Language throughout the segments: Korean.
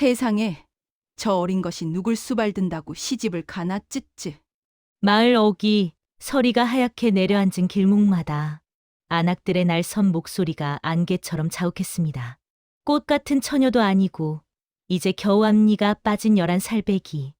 세상에 저 어린 것이 누굴 수발든다고 시집을 가나 찢지. 마을 어귀 서리가 하얗게 내려앉은 길목마다 안악들의 날선 목소리가 안개처럼 자욱했습니다. 꽃 같은 처녀도 아니고 이제 겨우 앞니가 빠진 11살배기.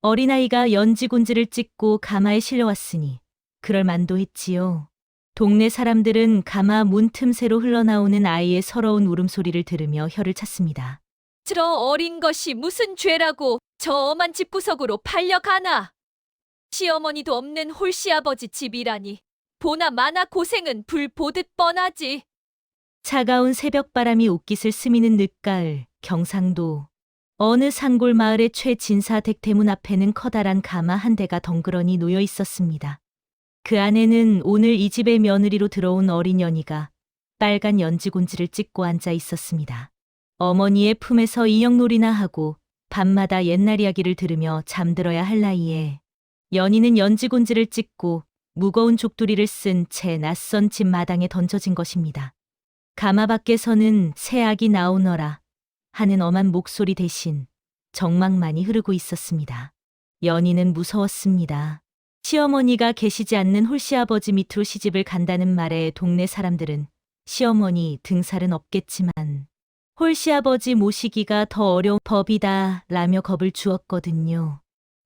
어린아이가 연지곤지를 찍고 가마에 실려왔으니 그럴 만도 했지요. 동네 사람들은 가마 문 틈새로 흘러나오는 아이의 서러운 울음소리를 들으며 혀를 찼습니다. 저 어린 것이 무슨 죄라고 저 엄한 집구석으로 팔려가나. 시어머니도 없는 홀씨아버지 집이라니 보나 마나 고생은 불 보듯 뻔하지. 차가운 새벽바람이 옷깃을 스미는 늦가을 경상도 어느 산골 마을의 최진사댁 대문 앞에는 커다란 가마 한 대가 덩그러니 놓여 있었습니다. 그 안에는 오늘 이 집의 며느리로 들어온 어린 연희가 빨간 연지곤지를 찍고 앉아 있었습니다. 어머니의 품에서 인형놀이나 하고 밤마다 옛날 이야기를 들으며 잠들어야 할 나이에 연희는 연지곤지를 찍고 무거운 족두리를 쓴 채 낯선 집 마당에 던져진 것입니다. 가마 밖에서는 새 아기 나오너라 하는 엄한 목소리 대신 정막만이 흐르고 있었습니다. 연희는 무서웠습니다. 시어머니가 계시지 않는 홀씨아버지 밑으로 시집을 간다는 말에 동네 사람들은 시어머니 등살은 없겠지만 홀씨아버지 모시기가 더 어려운 법이다 라며 겁을 주었거든요.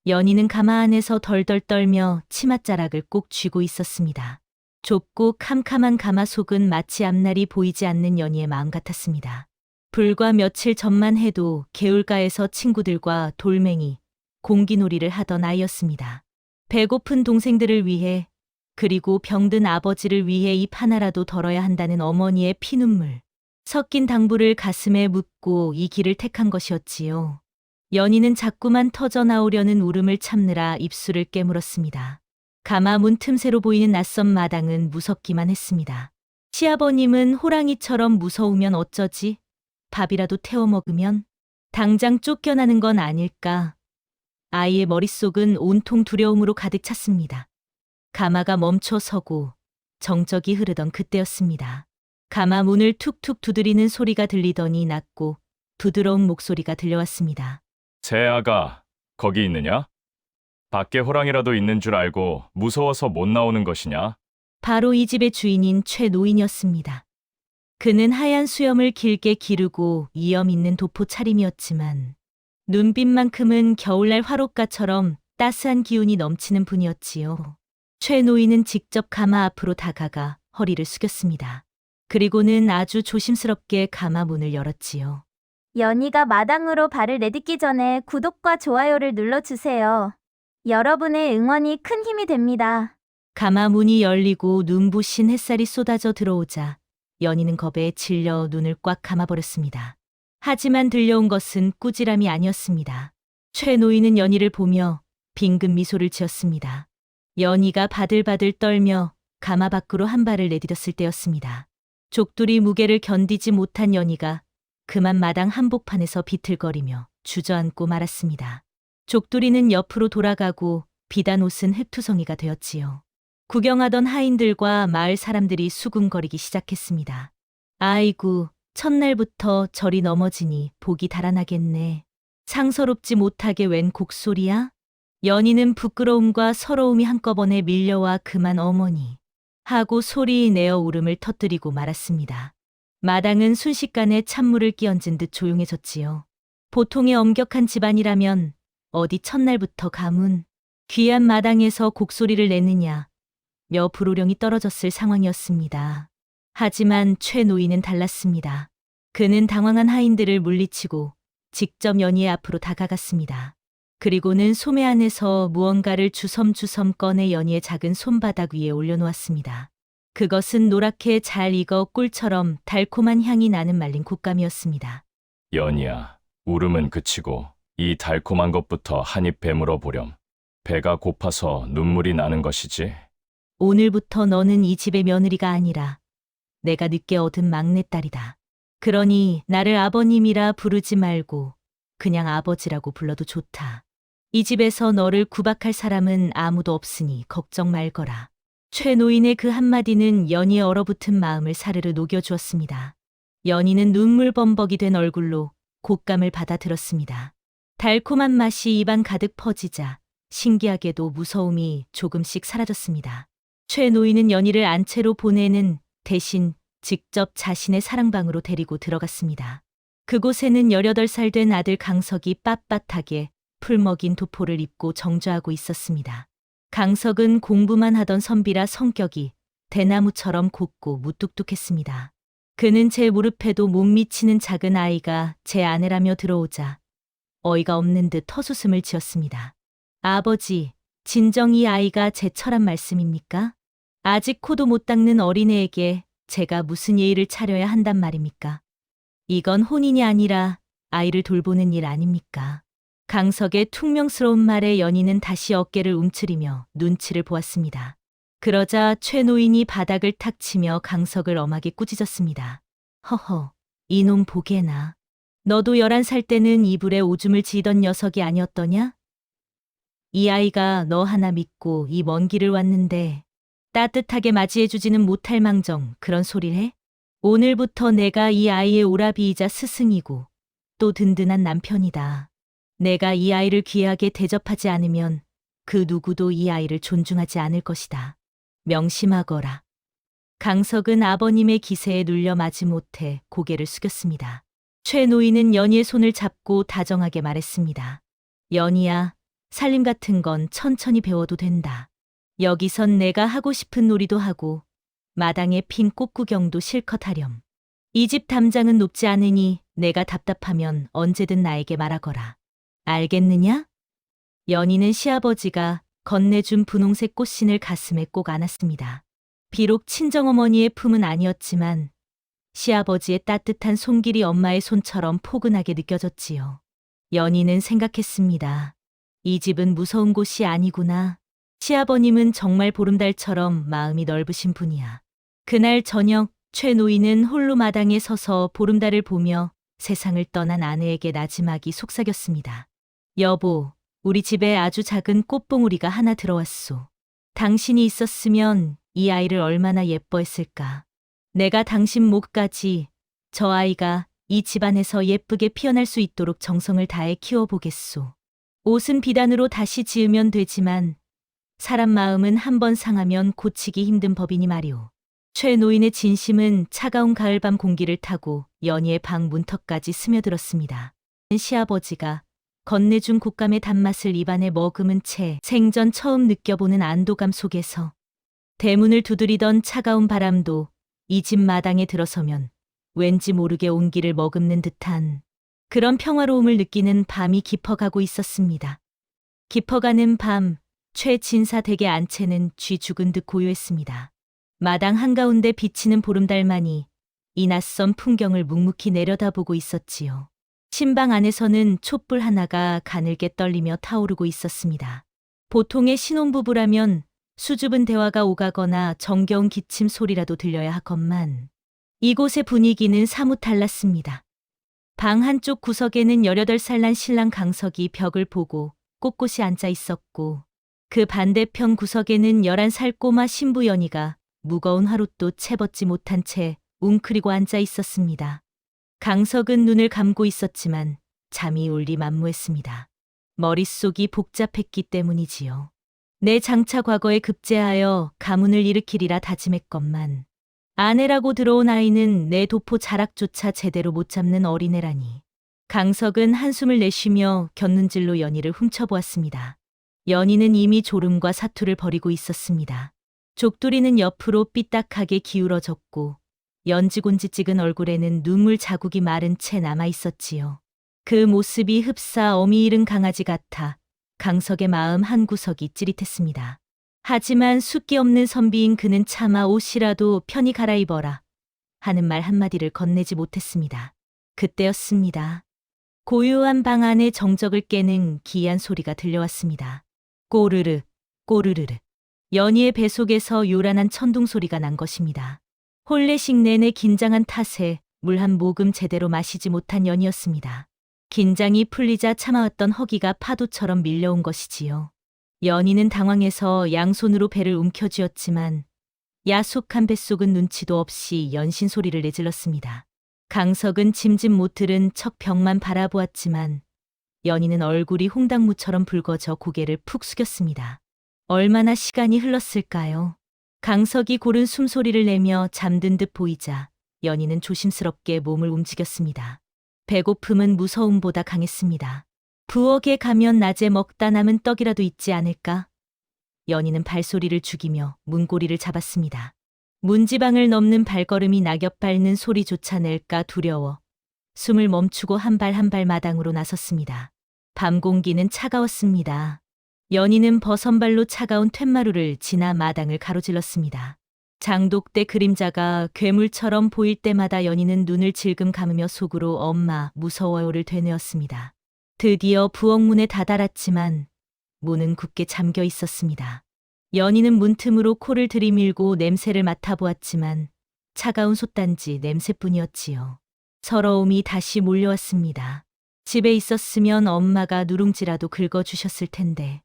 연희는 가마 안에서 덜덜 떨며 치맛자락을 꼭 쥐고 있었습니다. 좁고 캄캄한 가마 속은 마치 앞날이 보이지 않는 연희의 마음 같았습니다. 불과 며칠 전만 해도 개울가에서 친구들과 돌멩이, 공기놀이를 하던 아이였습니다. 배고픈 동생들을 위해 그리고 병든 아버지를 위해 입 하나라도 덜어야 한다는 어머니의 피눈물 섞인 당부를 가슴에 묻고 이 길을 택한 것이었지요. 연희는 자꾸만 터져 나오려는 울음을 참느라 입술을 깨물었습니다. 가마 문 틈새로 보이는 낯선 마당은 무섭기만 했습니다. 시아버님은 호랑이처럼 무서우면 어쩌지? 밥이라도 태워 먹으면? 당장 쫓겨나는 건 아닐까? 아이의 머릿속은 온통 두려움으로 가득 찼습니다. 가마가 멈춰 서고 정적이 흐르던 그때였습니다. 가마 문을 툭툭 두드리는 소리가 들리더니 낮고 부드러운 목소리가 들려왔습니다. 새아가 거기 있느냐? 밖에 호랑이라도 있는 줄 알고 무서워서 못 나오는 것이냐? 바로 이 집의 주인인 최 노인이었습니다. 그는 하얀 수염을 길게 기르고 위엄 있는 도포 차림이었지만 눈빛만큼은 겨울날 화롯가처럼 따스한 기운이 넘치는 분이었지요. 최 노인은 직접 가마 앞으로 다가가 허리를 숙였습니다. 그리고는 아주 조심스럽게 가마 문을 열었지요. 연희가 마당으로 발을 내딛기 전에 구독과 좋아요를 눌러주세요. 여러분의 응원이 큰 힘이 됩니다. 가마 문이 열리고 눈부신 햇살이 쏟아져 들어오자 연희는 겁에 질려 눈을 꽉 감아버렸습니다. 하지만 들려온 것은 꾸지람이 아니었습니다. 최 노인은 연희를 보며 빙긋 미소를 지었습니다. 연희가 바들바들 떨며 가마 밖으로 한 발을 내디뎠을 때였습니다. 족두리 무게를 견디지 못한 연희가 그만 마당 한복판에서 비틀거리며 주저앉고 말았습니다. 족두리는 옆으로 돌아가고 비단 옷은 흙투성이가 되었지요. 구경하던 하인들과 마을 사람들이 수군거리기 시작했습니다. 아이고, 첫날부터 저리 넘어지니 복이 달아나겠네. 상서롭지 못하게 웬 곡소리야? 연희는 부끄러움과 서러움이 한꺼번에 밀려와 그만 어머니 하고 소리 내어 울음을 터뜨리고 말았습니다. 마당은 순식간에 찬물을 끼얹은 듯 조용해졌지요. 보통의 엄격한 집안이라면 어디 첫날부터 가문, 귀한 마당에서 곡소리를 내느냐 며 불호령이 떨어졌을 상황이었습니다. 하지만 최 노인은 달랐습니다. 그는 당황한 하인들을 물리치고 직접 연희의 앞으로 다가갔습니다. 그리고는 소매 안에서 무언가를 주섬주섬 꺼내 연희의 작은 손바닥 위에 올려놓았습니다. 그것은 노랗게 잘 익어 꿀처럼 달콤한 향이 나는 말린 곶감이었습니다. 연희야, 울음은 그치고 이 달콤한 것부터 한 입 베물어 보렴. 배가 고파서 눈물이 나는 것이지. 오늘부터 너는 이 집의 며느리가 아니라 내가 늦게 얻은 막내딸이다. 그러니 나를 아버님이라 부르지 말고 그냥 아버지라고 불러도 좋다. 이 집에서 너를 구박할 사람은 아무도 없으니 걱정 말거라. 최 노인의 그 한마디는 연희의 얼어붙은 마음을 사르르 녹여주었습니다. 연희는 눈물 범벅이 된 얼굴로 곶감을 받아들었습니다. 달콤한 맛이 입안 가득 퍼지자 신기하게도 무서움이 조금씩 사라졌습니다. 최 노인은 연희를 안채로 보내는 대신 직접 자신의 사랑방으로 데리고 들어갔습니다. 그곳에는 18살 된 아들 강석이 빳빳하게 풀먹인 도포를 입고 정좌하고 있었습니다. 강석은 공부만 하던 선비라 성격이 대나무처럼 곱고 무뚝뚝했습니다. 그는 제 무릎에도 못 미치는 작은 아이가 제 아내라며 들어오자 어이가 없는 듯 헛웃음을 지었습니다. 아버지, 진정 이 아이가 제 처란 말씀입니까? 아직 코도 못 닦는 어린애에게 제가 무슨 예의를 차려야 한단 말입니까? 이건 혼인이 아니라 아이를 돌보는 일 아닙니까? 강석의 퉁명스러운 말에 연희는 다시 어깨를 움츠리며 눈치를 보았습니다. 그러자 최 노인이 바닥을 탁 치며 강석을 엄하게 꾸짖었습니다. 허허, 이놈 보게나. 너도 11살 때는 이불에 오줌을 지던 녀석이 아니었더냐? 이 아이가 너 하나 믿고 이 먼 길을 왔는데 따뜻하게 맞이해주지는 못할 망정 그런 소리를 해? 오늘부터 내가 이 아이의 오라비이자 스승이고 또 든든한 남편이다. 내가 이 아이를 귀하게 대접하지 않으면 그 누구도 이 아이를 존중하지 않을 것이다. 명심하거라. 강석은 아버님의 기세에 눌려 마지못해 고개를 숙였습니다. 최 노인은 연희의 손을 잡고 다정하게 말했습니다. 연희야, 살림 같은 건 천천히 배워도 된다. 여기선 내가 하고 싶은 놀이도 하고 마당에 핀 꽃 구경도 실컷 하렴. 이 집 담장은 높지 않으니 내가 답답하면 언제든 나에게 말하거라. 알겠느냐? 연희는 시아버지가 건네준 분홍색 꽃신을 가슴에 꼭 안았습니다. 비록 친정어머니의 품은 아니었지만 시아버지의 따뜻한 손길이 엄마의 손처럼 포근하게 느껴졌지요. 연희는 생각했습니다. 이 집은 무서운 곳이 아니구나. 시아버님은 정말 보름달처럼 마음이 넓으신 분이야. 그날 저녁 최 노인은 홀로 마당에 서서 보름달을 보며 세상을 떠난 아내에게 나지막이 속삭였습니다. 여보, 우리 집에 아주 작은 꽃봉우리가 하나 들어왔소. 당신이 있었으면 이 아이를 얼마나 예뻐했을까. 내가 당신 목까지 저 아이가 이 집안에서 예쁘게 피어날 수 있도록 정성을 다해 키워보겠소. 옷은 비단으로 다시 지으면 되지만 사람 마음은 한 번 상하면 고치기 힘든 법이니 말이오. 최 노인의 진심은 차가운 가을밤 공기를 타고 연희의 방 문턱까지 스며들었습니다. 시아버지가 건네준 곶감의 단맛을 입안에 머금은 채 생전 처음 느껴보는 안도감 속에서 대문을 두드리던 차가운 바람도 이 집 마당에 들어서면 왠지 모르게 온기를 머금는 듯한 그런 평화로움을 느끼는 밤이 깊어가고 있었습니다. 깊어가는 밤, 최 진사 댁의 안채는 쥐 죽은 듯 고요했습니다. 마당 한가운데 비치는 보름달만이 이 낯선 풍경을 묵묵히 내려다보고 있었지요. 신방 안에서는 촛불 하나가 가늘게 떨리며 타오르고 있었습니다. 보통의 신혼부부라면 수줍은 대화가 오가거나 정겨운 기침 소리라도 들려야 하건만 이곳의 분위기는 사뭇 달랐습니다. 방 한쪽 구석에는 18살 난 신랑 강석이 벽을 보고 꼿꼿이 앉아 있었고 그 반대편 구석에는 11살 꼬마 신부 연희가 무거운 화롯도 채벗지 못한 채 웅크리고 앉아 있었습니다. 강석은 눈을 감고 있었지만 잠이 올리 만무했습니다. 머릿속이 복잡했기 때문이지요. 내 장차 과거에 급제하여 가문을 일으키리라 다짐했건만 아내라고 들어온 아이는 내 도포 자락조차 제대로 못 잡는 어린애라니. 강석은 한숨을 내쉬며 곁눈질로 연희를 훔쳐보았습니다. 연희는 이미 졸음과 사투를 벌이고 있었습니다. 족두리는 옆으로 삐딱하게 기울어졌고 연지곤지 찍은 얼굴에는 눈물 자국이 마른 채 남아 있었지요. 그 모습이 흡사 어미 잃은 강아지 같아 강석의 마음 한구석이 찌릿했습니다. 하지만 숫기 없는 선비인 그는 차마 옷이라도 편히 갈아입어라 하는 말 한마디를 건네지 못했습니다. 그때였습니다. 고요한 방 안의 정적을 깨는 기이한 소리가 들려왔습니다. 꼬르르, 꼬르르르. 연희의 뱃속에서 요란한 천둥 소리가 난 것입니다. 혼례식 내내 긴장한 탓에 물 한 모금 제대로 마시지 못한 연희였습니다. 긴장이 풀리자 참아왔던 허기가 파도처럼 밀려온 것이지요. 연희는 당황해서 양손으로 배를 움켜쥐었지만 야속한 뱃속은 눈치도 없이 연신 소리를 내질렀습니다. 강석은 짐짓 못 들은 척 벽만 바라보았지만 연희는 얼굴이 홍당무처럼 붉어져 고개를 푹 숙였습니다. 얼마나 시간이 흘렀을까요? 강석이 고른 숨소리를 내며 잠든 듯 보이자 연희는 조심스럽게 몸을 움직였습니다. 배고픔은 무서움보다 강했습니다. 부엌에 가면 낮에 먹다 남은 떡이라도 있지 않을까? 연희는 발소리를 죽이며 문고리를 잡았습니다. 문지방을 넘는 발걸음이 낙엽 밟는 소리조차 낼까 두려워 숨을 멈추고 한 발 한 발 마당으로 나섰습니다. 밤 공기는 차가웠습니다. 연희는 버선발로 차가운 툇마루를 지나 마당을 가로질렀습니다. 장독대 그림자가 괴물처럼 보일 때마다 연희는 눈을 질금 감으며 속으로 엄마 무서워요를 되뇌었습니다. 드디어 부엌문에 다다랐지만 문은 굳게 잠겨 있었습니다. 연희는 문틈으로 코를 들이밀고 냄새를 맡아보았지만 차가운 솥단지 냄새뿐이었지요. 서러움이 다시 몰려왔습니다. 집에 있었으면 엄마가 누룽지라도 긁어주셨을 텐데.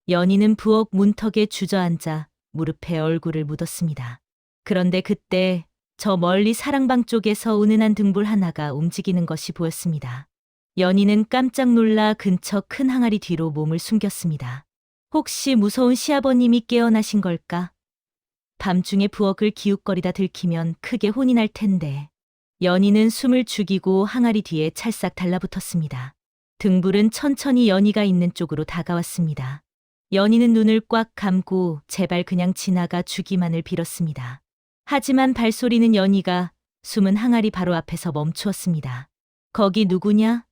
연희는 부엌 문턱에 주저앉아 무릎에 얼굴을 묻었습니다. 그런데 그때 저 멀리 사랑방 쪽에서 은은한 등불 하나가 움직이는 것이 보였습니다. 연희는 깜짝 놀라 근처 큰 항아리 뒤로 몸을 숨겼습니다. 혹시 무서운 시아버님이 깨어나신 걸까? 밤중에 부엌을 기웃거리다 들키면 크게 혼이 날 텐데. 연희는 숨을 죽이고 항아리 뒤에 찰싹 달라붙었습니다. 등불은 천천히 연희가 있는 쪽으로 다가왔습니다. 연희는 눈을 꽉 감고 제발 그냥 지나가 주기만을 빌었습니다. 하지만 발소리는 연희가 숨은 항아리 바로 앞에서 멈추었습니다. 거기 누구냐?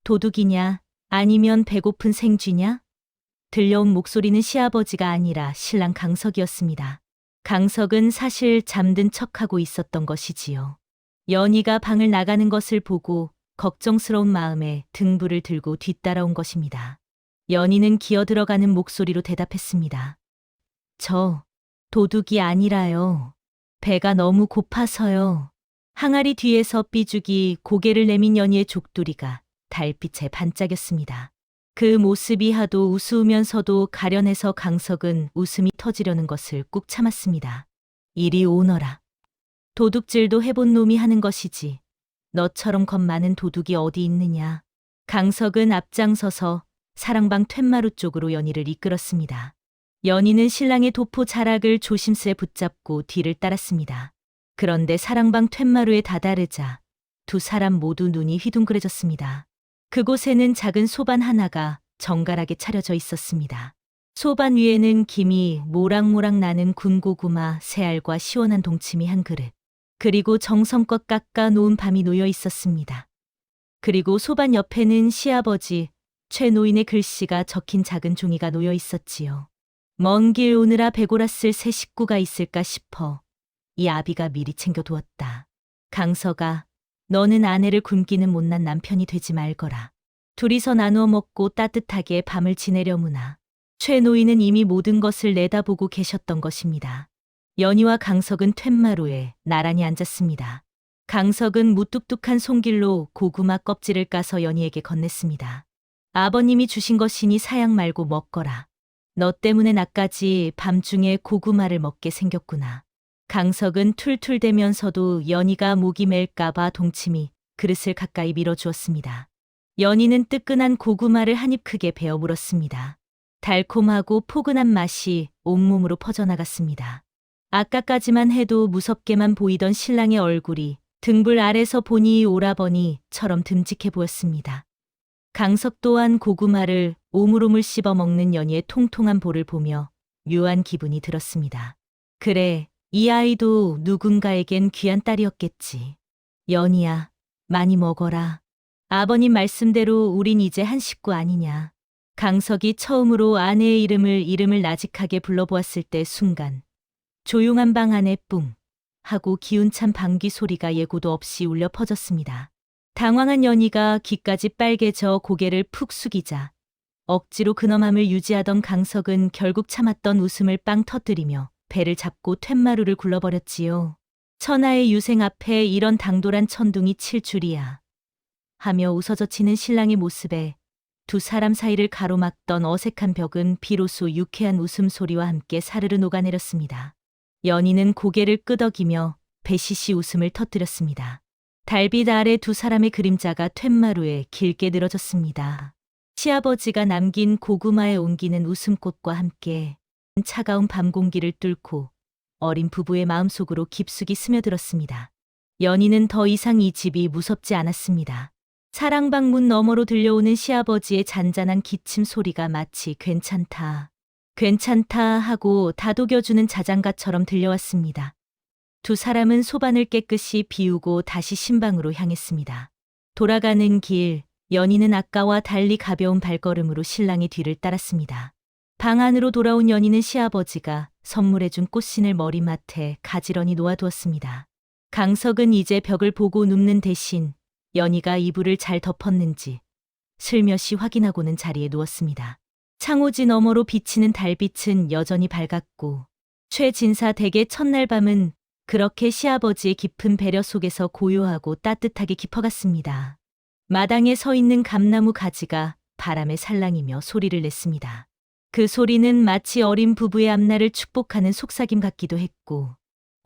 도둑이냐? 아니면 배고픈 생쥐냐? 들려온 목소리는 시아버지가 아니라 신랑 강석이었습니다. 강석은 사실 잠든 척하고 있었던 것이지요. 연희가 방을 나가는 것을 보고 걱정스러운 마음에 등불을 들고 뒤따라온 것입니다. 연희는 기어들어가는 목소리로 대답했습니다. 저 도둑이 아니라요. 배가 너무 고파서요. 항아리 뒤에서 삐죽이 고개를 내민 연희의 족두리가 달빛에 반짝였습니다. 그 모습이 하도 우스우면서도 가련해서 강석은 웃음이 터지려는 것을 꾹 참았습니다. 이리 오너라. 도둑질도 해본 놈이 하는 것이지. 너처럼 겁 많은 도둑이 어디 있느냐. 강석은 앞장서서 사랑방 툇마루 쪽으로 연희를 이끌었습니다. 연희는 신랑의 도포 자락을 조심스레 붙잡고 뒤를 따랐습니다. 그런데 사랑방 툇마루에 다다르자 두 사람 모두 눈이 휘둥그레졌습니다. 그곳에는 작은 소반 하나가 정갈하게 차려져 있었습니다. 소반 위에는 김이 모락모락 나는 군고구마, 새알과 시원한 동치미 한 그릇, 그리고 정성껏 깎아 놓은 밤이 놓여 있었습니다. 그리고 소반 옆에는 시아버지 최 노인의 글씨가 적힌 작은 종이가 놓여 있었지요. 먼 길 오느라 배골았을 새 식구가 있을까 싶어 이 아비가 미리 챙겨두었다. 강석아, 너는 아내를 굶기는 못난 남편이 되지 말거라. 둘이서 나누어 먹고 따뜻하게 밤을 지내려무나. 최 노인은 이미 모든 것을 내다보고 계셨던 것입니다. 연희와 강석은 툇마루에 나란히 앉았습니다. 강석은 무뚝뚝한 손길로 고구마 껍질을 까서 연희에게 건넸습니다. 아버님이 주신 것이니 사양 말고 먹거라. 너 때문에 나까지 밤중에 고구마를 먹게 생겼구나. 강석은 툴툴대면서도 연희가 목이 맬까봐 동치미 그릇을 가까이 밀어주었습니다. 연희는 뜨끈한 고구마를 한 입 크게 베어 물었습니다. 달콤하고 포근한 맛이 온몸으로 퍼져나갔습니다. 아까까지만 해도 무섭게만 보이던 신랑의 얼굴이 등불 아래서 보니 오라버니처럼 듬직해 보였습니다. 강석 또한 고구마를 오물오물 씹어 먹는 연희의 통통한 볼을 보며 묘한 기분이 들었습니다. 그래, 이 아이도 누군가에겐 귀한 딸이었겠지. 연희야, 많이 먹어라. 아버님 말씀대로 우린 이제 한 식구 아니냐. 강석이 처음으로 아내의 이름을 나직하게 불러보았을 때 순간 조용한 방 안에 뿡 하고 기운찬 방귀 소리가 예고도 없이 울려 퍼졌습니다. 당황한 연희가 귀까지 빨개져 고개를 푹 숙이자 억지로 근엄함을 유지하던 강석은 결국 참았던 웃음을 빵 터뜨리며 배를 잡고 툇마루를 굴러버렸지요. 천하의 유생 앞에 이런 당돌한 천둥이 칠 줄이야. 하며 웃어젖히는 신랑의 모습에 두 사람 사이를 가로막던 어색한 벽은 비로소 유쾌한 웃음소리와 함께 사르르 녹아내렸습니다. 연희는 고개를 끄덕이며 배시시 웃음을 터뜨렸습니다. 달빛 아래 두 사람의 그림자가 툇마루에 길게 늘어졌습니다. 시아버지가 남긴 고구마에 옮기는 웃음꽃과 함께 차가운 밤 공기를 뚫고 어린 부부의 마음속으로 깊숙이 스며들었습니다. 연희는 더 이상 이 집이 무섭지 않았습니다. 사랑방 문 너머로 들려오는 시아버지의 잔잔한 기침 소리가 마치 괜찮다, 괜찮다 하고 다독여주는 자장가처럼 들려왔습니다. 두 사람은 소반을 깨끗이 비우고 다시 신방으로 향했습니다. 돌아가는 길, 연희는 아까와 달리 가벼운 발걸음으로 신랑의 뒤를 따랐습니다. 방 안으로 돌아온 연희는 시아버지가 선물해준 꽃신을 머리맡에 가지런히 놓아두었습니다. 강석은 이제 벽을 보고 눕는 대신 연희가 이불을 잘 덮었는지 슬며시 확인하고는 자리에 누웠습니다. 창호지 너머로 비치는 달빛은 여전히 밝았고 최진사 댁의 첫날 밤은 그렇게 시아버지의 깊은 배려 속에서 고요하고 따뜻하게 깊어갔습니다. 마당에 서 있는 감나무 가지가 바람에 살랑이며 소리를 냈습니다. 그 소리는 마치 어린 부부의 앞날을 축복하는 속삭임 같기도 했고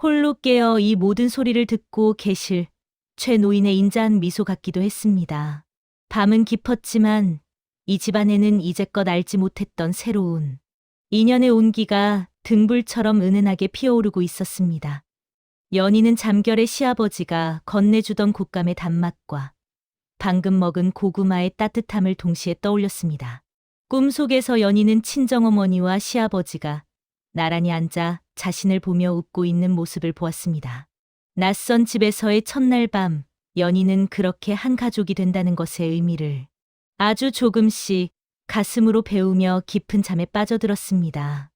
홀로 깨어 이 모든 소리를 듣고 계실 최 노인의 인자한 미소 같기도 했습니다. 밤은 깊었지만 이 집안에는 이제껏 알지 못했던 새로운 인연의 온기가 등불처럼 은은하게 피어오르고 있었습니다. 연희는 잠결에 시아버지가 건네주던 곶감의 단맛과 방금 먹은 고구마의 따뜻함을 동시에 떠올렸습니다. 꿈속에서 연희는 친정어머니와 시아버지가 나란히 앉아 자신을 보며 웃고 있는 모습을 보았습니다. 낯선 집에서의 첫날 밤, 연희는 그렇게 한 가족이 된다는 것의 의미를 아주 조금씩 가슴으로 배우며 깊은 잠에 빠져들었습니다.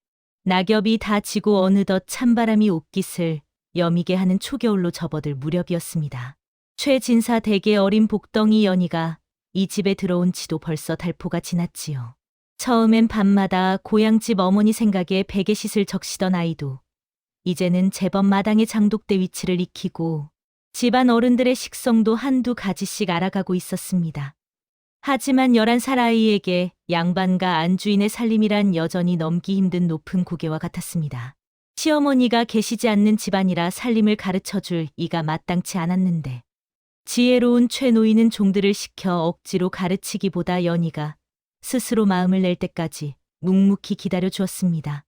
낙엽이 다 지고 어느덧 찬바람이 옷깃을 여미게 하는 초겨울로 접어들 무렵이었습니다. 최진사 댁의 어린 복덩이 연희가 이 집에 들어온 지도 벌써 달포가 지났지요. 처음엔 밤마다 고향집 어머니 생각에 베개싯을 적시던 아이도 이제는 제법 마당의 장독대 위치를 익히고 집안 어른들의 식성도 한두 가지씩 알아가고 있었습니다. 하지만 11살 아이에게 양반과 안주인의 살림이란 여전히 넘기 힘든 높은 고개와 같았습니다. 시어머니가 계시지 않는 집안이라 살림을 가르쳐줄 이가 마땅치 않았는데 지혜로운 최 노인은 종들을 시켜 억지로 가르치기보다 연희가 스스로 마음을 낼 때까지 묵묵히 기다려 주었습니다.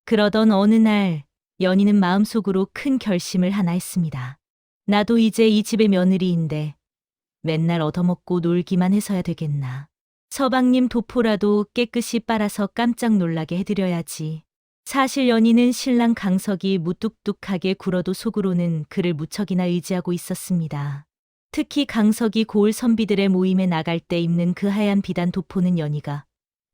그러던 어느 날 연희는 마음속으로 큰 결심을 하나 했습니다. 나도 이제 이 집의 며느리인데 맨날 얻어먹고 놀기만 해서야 되겠나. 서방님 도포라도 깨끗이 빨아서 깜짝 놀라게 해드려야지. 사실 연희는 신랑 강석이 무뚝뚝하게 굴어도 속으로는 그를 무척이나 의지하고 있었습니다. 특히 강석이 고을 선비들의 모임에 나갈 때 입는 그 하얀 비단 도포는 연희가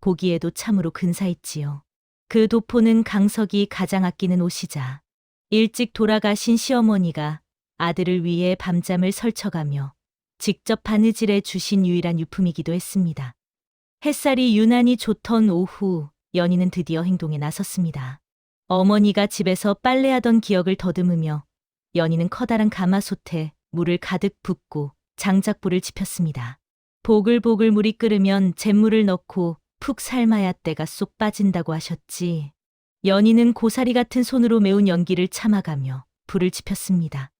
보기에도 참으로 근사했지요. 그 도포는 강석이 가장 아끼는 옷이자 일찍 돌아가신 시어머니가 아들을 위해 밤잠을 설쳐가며 직접 바느질해 주신 유일한 유품이기도 했습니다. 햇살이 유난히 좋던 오후, 연희는 드디어 행동에 나섰습니다. 어머니가 집에서 빨래하던 기억을 더듬으며 연희는 커다란 가마솥에 물을 가득 붓고 장작불을 지폈습니다. 보글보글 물이 끓으면 잿물을 넣고 푹 삶아야 때가 쏙 빠진다고 하셨지. 연희는 고사리 같은 손으로 메운 연기를 참아가며 불을 지폈습니다.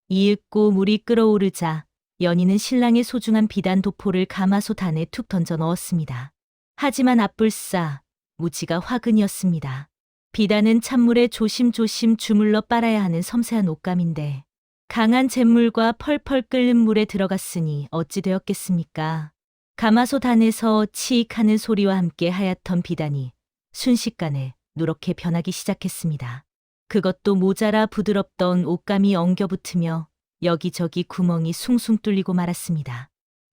이윽고 물이 끓어오르자 연희는 신랑의 소중한 비단 도포를 가마솥 안에 툭 던져 넣었습니다. 하지만 앞불싸 무지가 화근이었습니다. 비단은 찬물에 조심조심 주물러 빨아야 하는 섬세한 옷감인데 강한 잿물과 펄펄 끓는 물에 들어갔으니 어찌 되었겠습니까? 가마솥 안에서 치익하는 소리와 함께 하얗던 비단이 순식간에 누렇게 변하기 시작했습니다. 그것도 모자라 부드럽던 옷감이 엉겨붙으며 여기저기 구멍이 숭숭 뚫리고 말았습니다.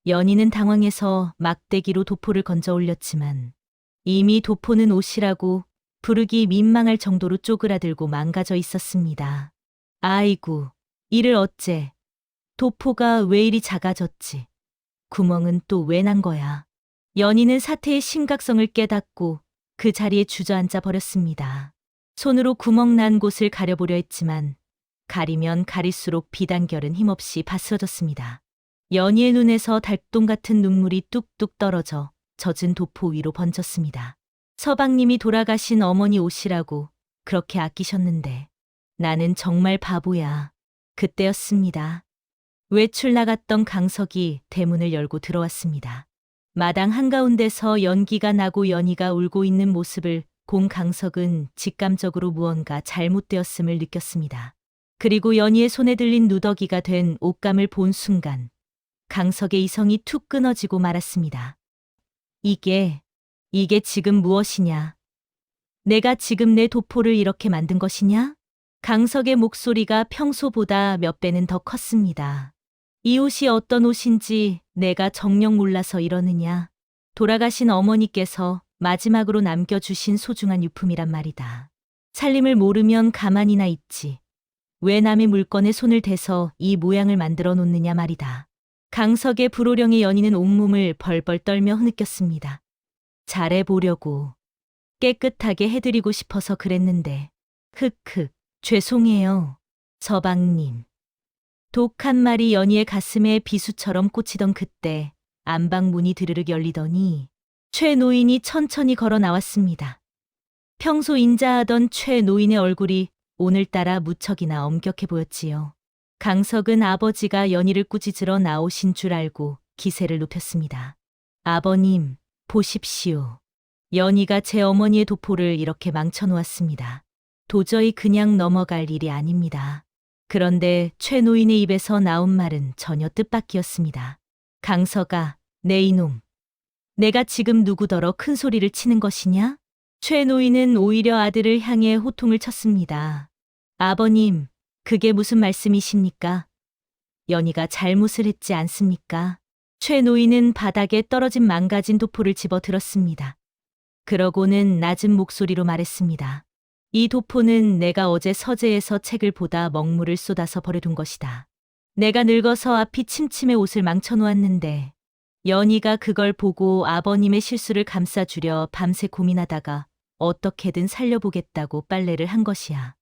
연희는 당황해서 막대기로 도포를 건져 올렸지만 이미 도포는 옷이라고 부르기 민망할 정도로 쪼그라들고 망가져 있었습니다. 아이고, 이를 어째. 도포가 왜 이리 작아졌지. 구멍은 또 왜 난 거야. 연희는 사태의 심각성을 깨닫고 그 자리에 주저앉아 버렸습니다. 손으로 구멍 난 곳을 가려보려 했지만 가리면 가릴수록 비단결은 힘없이 바스러졌습니다. 연희의 눈에서 달동 같은 눈물이 뚝뚝 떨어져 젖은 도포 위로 번졌습니다. 서방님이 돌아가신 어머니 옷이라고 그렇게 아끼셨는데 나는 정말 바보야. 그때였습니다. 외출 나갔던 강석이 대문을 열고 들어왔습니다. 마당 한가운데서 연기가 나고 연희가 울고 있는 모습을 본 강석은 직감적으로 무언가 잘못되었음을 느꼈습니다. 그리고 연희의 손에 들린 누더기가 된 옷감을 본 순간 강석의 이성이 툭 끊어지고 말았습니다. 이게 지금 무엇이냐? 내가 지금 내 도포를 이렇게 만든 것이냐? 강석의 목소리가 평소보다 몇 배는 더 컸습니다. 이 옷이 어떤 옷인지 내가 정녕 몰라서 이러느냐? 돌아가신 어머니께서 마지막으로 남겨주신 소중한 유품이란 말이다. 살림을 모르면 가만히나 있지. 왜 남의 물건에 손을 대서 이 모양을 만들어 놓느냐 말이다. 강석의 불호령의 연희는 온몸을 벌벌 떨며 흐느꼈습니다. 잘해보려고. 깨끗하게 해드리고 싶어서 그랬는데. 흑흑, 죄송해요. 서방님. 독 한 마리 연희의 가슴에 비수처럼 꽂히던 그때 안방 문이 드르륵 열리더니 최 노인이 천천히 걸어 나왔습니다. 평소 인자하던 최 노인의 얼굴이 오늘따라 무척이나 엄격해 보였지요. 강석은 아버지가 연희를 꾸짖으러 나오신 줄 알고 기세를 높였습니다. 아버님, 보십시오. 연희가 제 어머니의 도포를 이렇게 망쳐놓았습니다. 도저히 그냥 넘어갈 일이 아닙니다. 그런데 최 노인의 입에서 나온 말은 전혀 뜻밖이었습니다. 강석아, 내 이놈. 내가 지금 누구더러 큰 소리를 치는 것이냐? 최 노인은 오히려 아들을 향해 호통을 쳤습니다. 아버님, 그게 무슨 말씀이십니까? 연희가 잘못을 했지 않습니까? 최 노인은 바닥에 떨어진 망가진 도포를 집어 들었습니다. 그러고는 낮은 목소리로 말했습니다. 이 도포는 내가 어제 서재에서 책을 보다 먹물을 쏟아서 버려둔 것이다. 내가 늙어서 앞이 침침해 옷을 망쳐놓았는데 연희가 그걸 보고 아버님의 실수를 감싸주려 밤새 고민하다가 어떻게든 살려보겠다고 빨래를 한 것이야.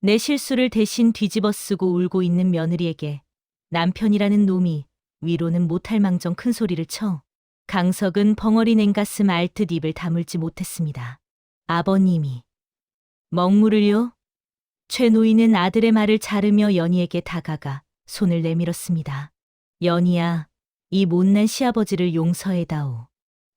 내 실수를 대신 뒤집어 쓰고 울고 있는 며느리에게 남편이라는 놈이 위로는 못할 망정 큰 소리를 쳐. 강석은 벙어리 냉가슴 앓듯 입을 다물지 못했습니다. 아버님이. 먹물을요? 최 노인은 아들의 말을 자르며 연희에게 다가가 손을 내밀었습니다. 연희야, 이 못난 시아버지를 용서해다오.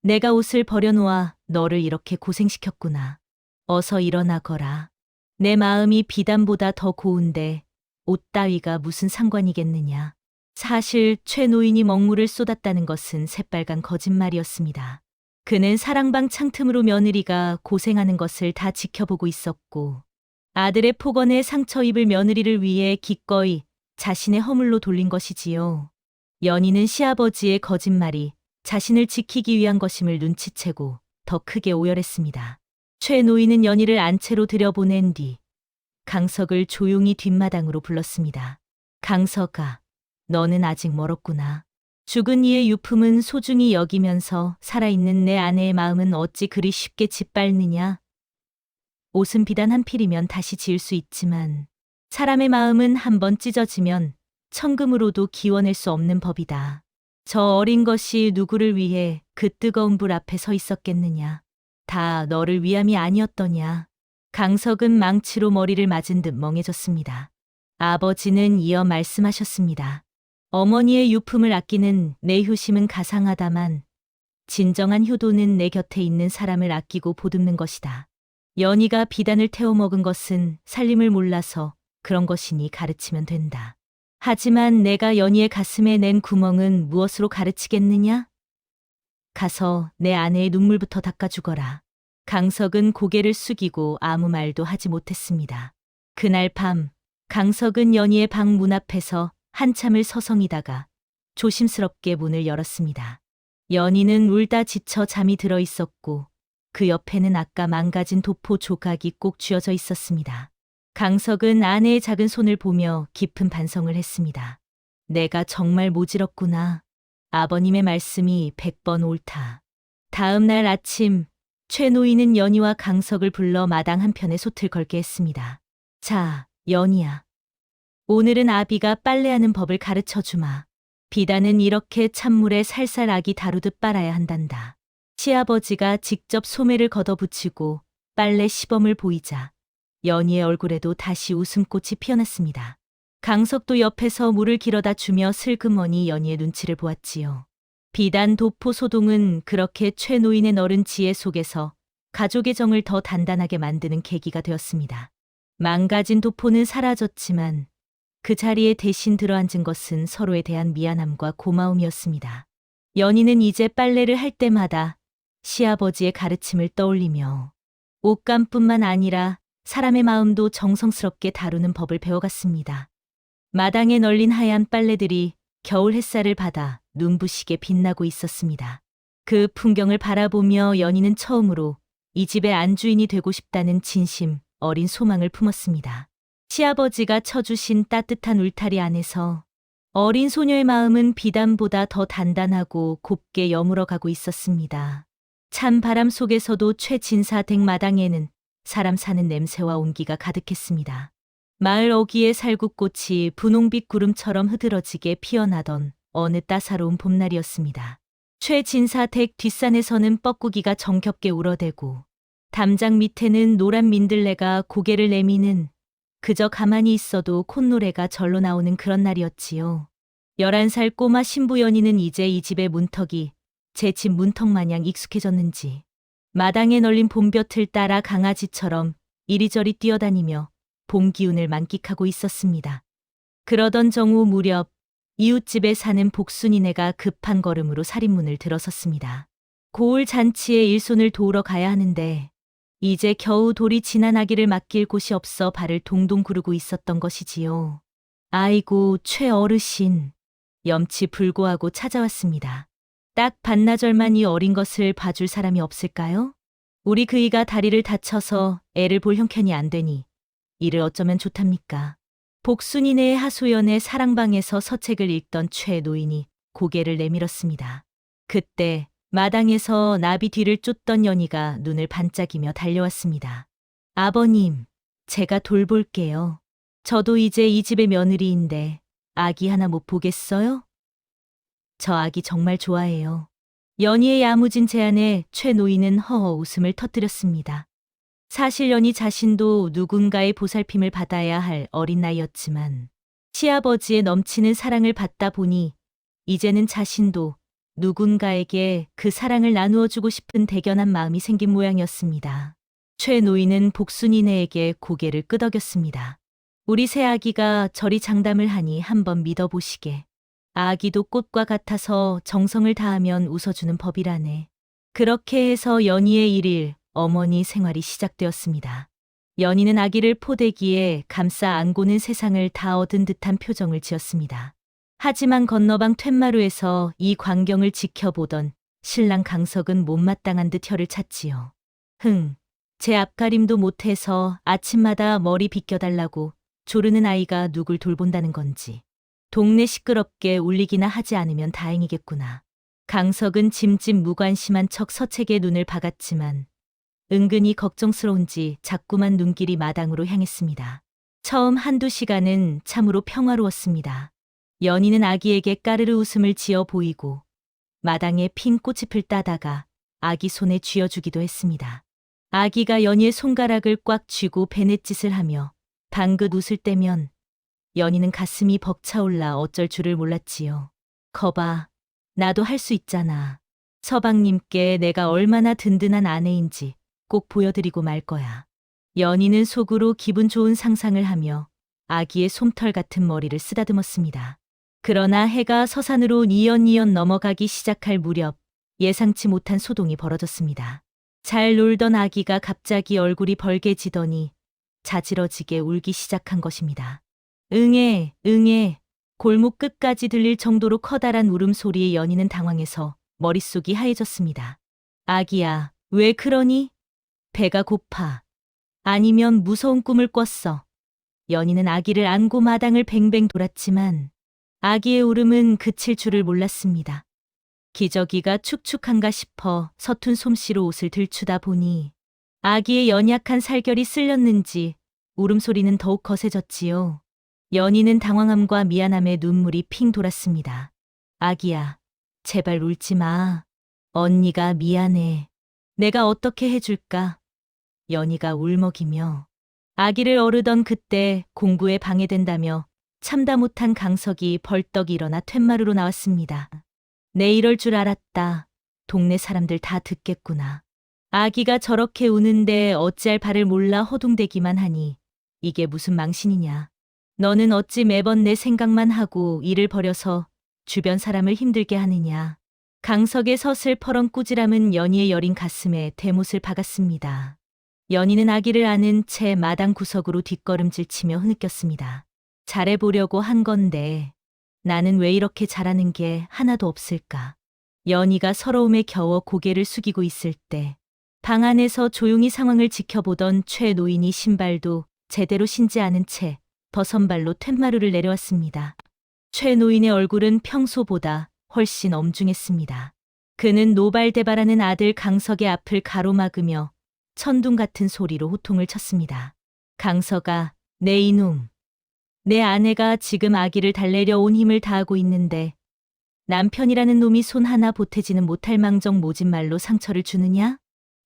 내가 옷을 버려놓아 너를 이렇게 고생시켰구나. 어서 일어나거라. 내 마음이 비단보다 더 고운데 옷 따위가 무슨 상관이겠느냐. 사실 최 노인이 먹물을 쏟았다는 것은 새빨간 거짓말이었습니다. 그는 사랑방 창틈으로 며느리가 고생하는 것을 다 지켜보고 있었고 아들의 폭언에 상처 입을 며느리를 위해 기꺼이 자신의 허물로 돌린 것이지요. 연희는 시아버지의 거짓말이 자신을 지키기 위한 것임을 눈치채고 더 크게 오열했습니다. 최 노인은 연희를 안채로 들여보낸 뒤 강석을 조용히 뒷마당으로 불렀습니다. 강석아, 너는 아직 멀었구나. 죽은 이의 유품은 소중히 여기면서 살아있는 내 아내의 마음은 어찌 그리 쉽게 짓밟느냐. 옷은 비단 한 필이면 다시 지을 수 있지만 사람의 마음은 한번 찢어지면 천금으로도 기워낼 수 없는 법이다. 저 어린 것이 누구를 위해 그 뜨거운 불 앞에 서 있었겠느냐. 다 너를 위함이 아니었더냐. 강석은 망치로 머리를 맞은 듯 멍해졌습니다. 아버지는 이어 말씀하셨습니다. 어머니의 유품을 아끼는 내 효심은 가상하다만 진정한 효도는 내 곁에 있는 사람을 아끼고 보듬는 것이다. 연희가 비단을 태워 먹은 것은 살림을 몰라서 그런 것이니 가르치면 된다. 하지만 내가 연희의 가슴에 낸 구멍은 무엇으로 가르치겠느냐? 가서 내 아내의 눈물부터 닦아주거라. 강석은 고개를 숙이고 아무 말도 하지 못했습니다. 그날 밤 강석은 연희의 방 문 앞에서 한참을 서성이다가 조심스럽게 문을 열었습니다. 연희는 울다 지쳐 잠이 들어 있었고 그 옆에는 아까 망가진 도포 조각이 꼭 쥐어져 있었습니다. 강석은 아내의 작은 손을 보며 깊은 반성을 했습니다. 내가 정말 모질었구나. 아버님의 말씀이 100번 옳다. 다음 날 아침 최 노인은 연희와 강석을 불러 마당 한편에 솥을 걸게 했습니다. 자, 연희야. 오늘은 아비가 빨래하는 법을 가르쳐 주마. 비단은 이렇게 찬물에 살살 아기 다루듯 빨아야 한단다. 시아버지가 직접 소매를 걷어붙이고 빨래 시범을 보이자 연희의 얼굴에도 다시 웃음꽃이 피어났습니다. 강석도 옆에서 물을 길어다 주며 슬그머니 연희의 눈치를 보았지요. 비단 도포 소동은 그렇게 최 노인의 너른 지혜 속에서 가족의 정을 더 단단하게 만드는 계기가 되었습니다. 망가진 도포는 사라졌지만 그 자리에 대신 들어앉은 것은 서로에 대한 미안함과 고마움이었습니다. 연희는 이제 빨래를 할 때마다 시아버지의 가르침을 떠올리며 옷감뿐만 아니라 사람의 마음도 정성스럽게 다루는 법을 배워갔습니다. 마당에 널린 하얀 빨래들이 겨울 햇살을 받아 눈부시게 빛나고 있었습니다. 그 풍경을 바라보며 연희는 처음으로 이 집의 안주인이 되고 싶다는 진심 어린 소망을 품었습니다. 시아버지가 쳐주신 따뜻한 울타리 안에서 어린 소녀의 마음은 비단보다 더 단단하고 곱게 여물어가고 있었습니다. 찬 바람 속에서도 최진사 댁 마당에는 사람 사는 냄새와 온기가 가득했습니다. 마을 어귀의 살구꽃이 분홍빛 구름처럼 흐드러지게 피어나던 어느 따사로운 봄날이었습니다. 최진사 댁 뒷산에서는 뻐꾸기가 정겹게 울어대고 담장 밑에는 노란 민들레가 고개를 내미는 그저 가만히 있어도 콧노래가 절로 나오는 그런 날이었지요. 11살 꼬마 신부 연희는 이제 이 집의 문턱이 제 집 문턱 마냥 익숙해졌는지 마당에 널린 봄볕을 따라 강아지처럼 이리저리 뛰어다니며 봄 기운을 만끽하고 있었습니다. 그러던 정오 무렵 이웃집에 사는 복순이네가 급한 걸음으로 살인문을 들어섰습니다. 고을 잔치에 일손을 도우러 가야 하는데 이제 겨우 돌이 지난 아기를 맡길 곳이 없어 발을 동동 구르고 있었던 것이지요. 아이고 최 어르신, 염치 불고하고 찾아왔습니다. 딱 반나절만 이 어린 것을 봐줄 사람이 없을까요? 우리 그이가 다리를 다쳐서 애를 볼 형편이 안 되니 이를 어쩌면 좋답니까? 복순이네의 하소연에 사랑방에서 서책을 읽던 최 노인이 고개를 내밀었습니다. 그때 마당에서 나비 뒤를 쫓던 연희가 눈을 반짝이며 달려왔습니다. 아버님, 제가 돌볼게요. 저도 이제 이 집의 며느리인데 아기 하나 못 보겠어요? 저 아기 정말 좋아해요. 연희의 야무진 제안에 최 노인은 허허 웃음을 터뜨렸습니다. 사실 연희 자신도 누군가의 보살핌을 받아야 할 어린 나이였지만 시아버지의 넘치는 사랑을 받다 보니 이제는 자신도 누군가에게 그 사랑을 나누어 주고 싶은 대견한 마음이 생긴 모양이었습니다. 최 노인은 복순이네에게 고개를 끄덕였습니다. 우리 새 아기가 저리 장담을 하니 한번 믿어보시게. 아기도 꽃과 같아서 정성을 다하면 웃어주는 법이라네. 그렇게 해서 연희의 일일 어머니 생활이 시작되었습니다. 연희는 아기를 포대기에 감싸 안고는 세상을 다 얻은 듯한 표정을 지었습니다. 하지만 건너방 툇마루에서 이 광경을 지켜보던 신랑 강석은 못마땅한 듯 혀를 찼지요. 제 앞가림도 못해서 아침마다 머리 빗겨달라고 조르는 아이가 누굴 돌본다는 건지. 동네 시끄럽게 울리기나 하지 않으면 다행이겠구나. 강석은 짐짓 무관심한 척 서책에 눈을 박았지만 은근히 걱정스러운지 자꾸만 눈길이 마당으로 향했습니다. 처음 한두 시간은 참으로 평화로웠습니다. 연희는 아기에게 까르르 웃음을 지어 보이고 마당에 핀 꽃잎을 따다가 아기 손에 쥐어주기도 했습니다. 아기가 연희의 손가락을 꽉 쥐고 베넷짓을 하며 방긋 웃을 때면 연희는 가슴이 벅차올라 어쩔 줄을 몰랐지요. 거봐, 나도 할 수 있잖아. 서방님께 내가 얼마나 든든한 아내인지 꼭 보여드리고 말 거야. 연희는 속으로 기분 좋은 상상을 하며 아기의 솜털 같은 머리를 쓰다듬었습니다. 그러나 해가 서산으로 니연니연 넘어가기 시작할 무렵 예상치 못한 소동이 벌어졌습니다. 잘 놀던 아기가 갑자기 얼굴이 벌개지더니 자지러지게 울기 시작한 것입니다. 응애, 응애. 골목 끝까지 들릴 정도로 커다란 울음소리에 연희는 당황해서 머릿속이 하얘졌습니다. 아기야, 왜 그러니? 배가 고파. 아니면 무서운 꿈을 꿨어. 연희는 아기를 안고 마당을 뱅뱅 돌았지만 아기의 울음은 그칠 줄을 몰랐습니다. 기저귀가 축축한가 싶어 서툰 솜씨로 옷을 들추다 보니 아기의 연약한 살결이 쓸렸는지 울음소리는 더욱 거세졌지요. 연희는 당황함과 미안함에 눈물이 핑 돌았습니다. 아기야, 제발 울지 마. 언니가 미안해. 내가 어떻게 해줄까? 연희가 울먹이며 아기를 어르던 그때 공부에 방해된다며 참다 못한 강석이 벌떡 일어나 툇마루로 나왔습니다. 내 이럴 줄 알았다. 동네 사람들 다 듣겠구나. 아기가 저렇게 우는데 어찌할 바를 몰라 허둥대기만 하니 이게 무슨 망신이냐. 너는 어찌 매번 내 생각만 하고 일을 벌여서 주변 사람을 힘들게 하느냐. 강석의 서슬퍼런 꾸지람은 연희의 여린 가슴에 대못을 박았습니다. 연희는 아기를 안은 채 마당 구석으로 뒷걸음질 치며 흐느꼈습니다. 잘해보려고 한 건데 나는 왜 이렇게 잘하는 게 하나도 없을까. 연희가 서러움에 겨워 고개를 숙이고 있을 때 방 안에서 조용히 상황을 지켜보던 최 노인이 신발도 제대로 신지 않은 채 버선발로 툇마루를 내려왔습니다. 최 노인의 얼굴은 평소보다 훨씬 엄중했습니다. 그는 노발대발하는 아들 강석의 앞을 가로막으며 천둥 같은 소리로 호통을 쳤습니다. 강석아, 내 이놈. 내 아내가 지금 아기를 달래려 온 힘을 다하고 있는데 남편이라는 놈이 손 하나 보태지는 못할 망정 모진 말로 상처를 주느냐?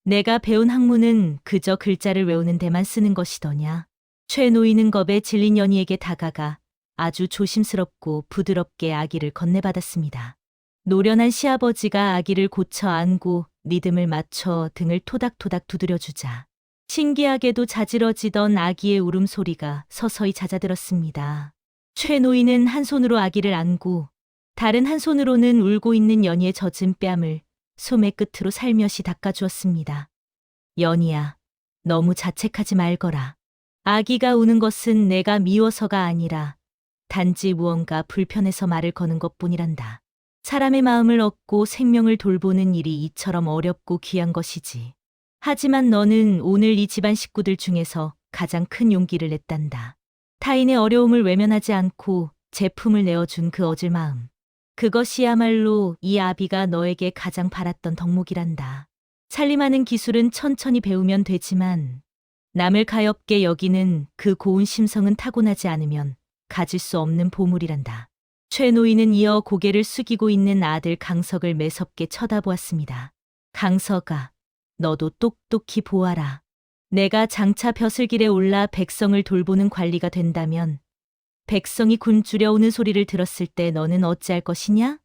내가 배운 학문은 그저 글자를 외우는 데만 쓰는 것이더냐. 최 노인은 겁에 질린 연희에게 다가가 아주 조심스럽고 부드럽게 아기를 건네받았습니다. 노련한 시아버지가 아기를 고쳐 안고 리듬을 맞춰 등을 토닥토닥 두드려주자 신기하게도 자지러지던 아기의 울음소리가 서서히 잦아들었습니다. 최 노인은 한 손으로 아기를 안고 다른 한 손으로는 울고 있는 연희의 젖은 뺨을 소매 끝으로 살며시 닦아주었습니다. 연희야, 너무 자책하지 말거라. 아기가 우는 것은 내가 미워서가 아니라 단지 무언가 불편해서 말을 거는 것뿐이란다. 사람의 마음을 얻고 생명을 돌보는 일이 이처럼 어렵고 귀한 것이지. 하지만 너는 오늘 이 집안 식구들 중에서 가장 큰 용기를 냈단다. 타인의 어려움을 외면하지 않고 제품을 내어준 그 어질 마음. 그것이야말로 이 아비가 너에게 가장 바랐던 덕목이란다. 살림하는 기술은 천천히 배우면 되지만 남을 가엾게 여기는 그 고운 심성은 타고나지 않으면 가질 수 없는 보물이란다. 최 노인은 이어 고개를 숙이고 있는 아들 강석을 매섭게 쳐다보았습니다. 강석아, 너도 똑똑히 보아라. 내가 장차 벼슬길에 올라 백성을 돌보는 관리가 된다면 백성이 굶주려 오는 소리를 들었을 때 너는 어찌할 것이냐?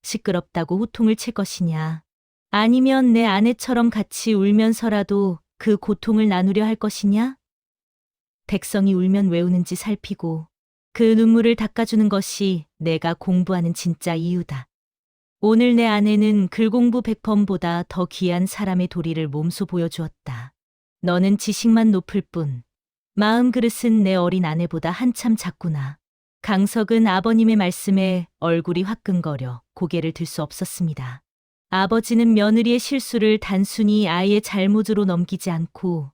시끄럽다고 호통을 칠 것이냐? 아니면 내 아내처럼 같이 울면서라도 그 고통을 나누려 할 것이냐? 백성이 울면 왜 우는지 살피고 그 눈물을 닦아주는 것이 내가 공부하는 진짜 이유다. 오늘 내 아내는 글공부 100번보다 더 귀한 사람의 도리를 몸소 보여주었다. 너는 지식만 높을 뿐 마음 그릇은 내 어린 아내보다 한참 작구나. 강석은 아버님의 말씀에 얼굴이 화끈거려 고개를 들 수 없었습니다. 아버지는 며느리의 실수를 단순히 아이의 잘못으로 넘기지 않고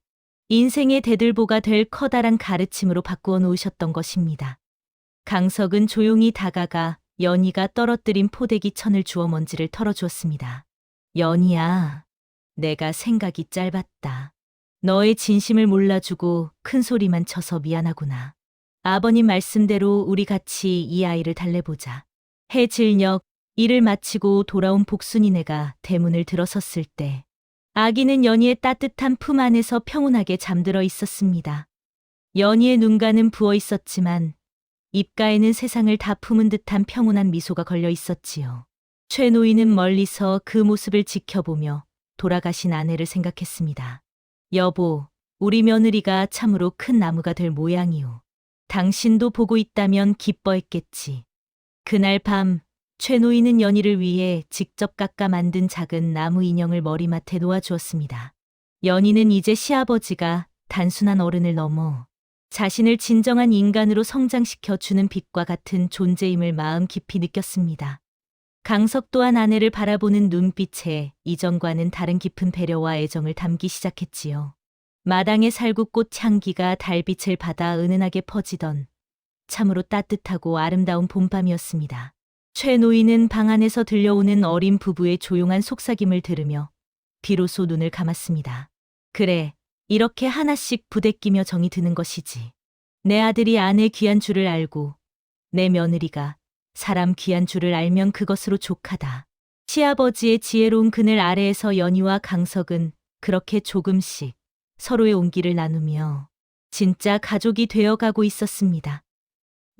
인생의 대들보가 될 커다란 가르침으로 바꾸어 놓으셨던 것입니다. 강석은 조용히 다가가 연희가 떨어뜨린 포대기 천을 주워 먼지를 털어주었습니다. 연희야, 내가 생각이 짧았다. 너의 진심을 몰라주고 큰 소리만 쳐서 미안하구나. 아버님 말씀대로 우리 같이 이 아이를 달래보자. 해질녘 일을 마치고 돌아온 복순이네가 대문을 들어섰을 때 아기는 연희의 따뜻한 품 안에서 평온하게 잠들어 있었습니다. 연희의 눈가는 부어 있었지만 입가에는 세상을 다 품은 듯한 평온한 미소가 걸려 있었지요. 최 노인은 멀리서 그 모습을 지켜보며 돌아가신 아내를 생각했습니다. 여보, 우리 며느리가 참으로 큰 나무가 될 모양이오. 당신도 보고 있다면 기뻐했겠지. 그날 밤 최 노인은 연희를 위해 직접 깎아 만든 작은 나무 인형을 머리맡에 놓아주었습니다. 연희는 이제 시아버지가 단순한 어른을 넘어 자신을 진정한 인간으로 성장시켜 주는 빛과 같은 존재임을 마음 깊이 느꼈습니다. 강석 또한 아내를 바라보는 눈빛에 이전과는 다른 깊은 배려와 애정을 담기 시작했지요. 마당의 살구꽃 향기가 달빛을 받아 은은하게 퍼지던 참으로 따뜻하고 아름다운 봄밤이었습니다. 최 노인은 방 안에서 들려오는 어린 부부의 조용한 속삭임을 들으며 비로소 눈을 감았습니다. 그래, 이렇게 하나씩 부대끼며 정이 드는 것이지. 내 아들이 아내 귀한 줄을 알고 내 며느리가 사람 귀한 줄을 알면 그것으로 족하다. 시아버지의 지혜로운 그늘 아래에서 연희와 강석은 그렇게 조금씩 서로의 온기를 나누며 진짜 가족이 되어가고 있었습니다.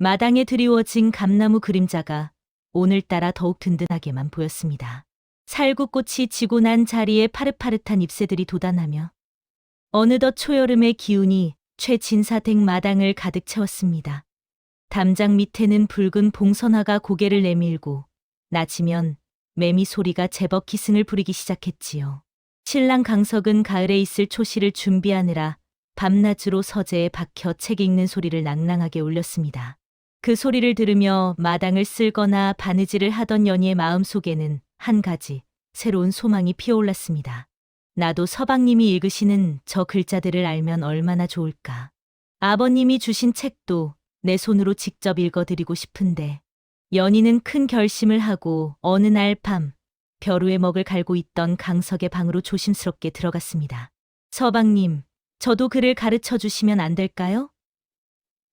마당에 드리워진 감나무 그림자가 오늘따라 더욱 든든하게만 보였습니다. 살구꽃이 지고 난 자리에 파릇파릇한 잎새들이 돋아나며 어느덧 초여름의 기운이 최진사댁 마당을 가득 채웠습니다. 담장 밑에는 붉은 봉선화가 고개를 내밀고 낮이면 매미 소리가 제법 기승을 부리기 시작했지요. 신랑 강석은 가을에 있을 초시를 준비하느라 밤낮으로 서재에 박혀 책 읽는 소리를 낭낭하게 울렸습니다. 그 소리를 들으며 마당을 쓸거나 바느질을 하던 연희의 마음속에는 한 가지 새로운 소망이 피어올랐습니다. 나도 서방님이 읽으시는 저 글자들을 알면 얼마나 좋을까. 아버님이 주신 책도 내 손으로 직접 읽어드리고 싶은데. 연희는 큰 결심을 하고 어느 날 밤 벼루에 먹을 갈고 있던 강석의 방으로 조심스럽게 들어갔습니다. 서방님, 저도 글을 가르쳐 주시면 안 될까요?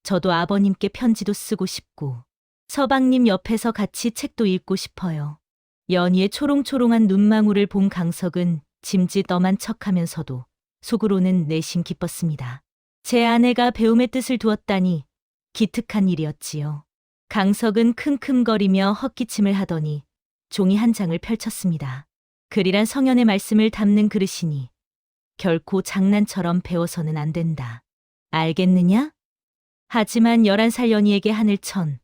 저도 아버님께 편지도 쓰고 싶고 서방님 옆에서 같이 책도 읽고 싶어요. 연희의 초롱초롱한 눈망울을 본 강석은 짐짓 엄한 척하면서도 속으로는 내심 기뻤습니다. 제 아내가 배움의 뜻을 두었다니 기특한 일이었지요. 강석은 킁킁거리며 헛기침을 하더니 종이 한 장을 펼쳤습니다. 글이란 성현의 말씀을 담는 그릇이니 결코 장난처럼 배워서는 안 된다. 알겠느냐? 하지만 11살 연희에게 하늘천,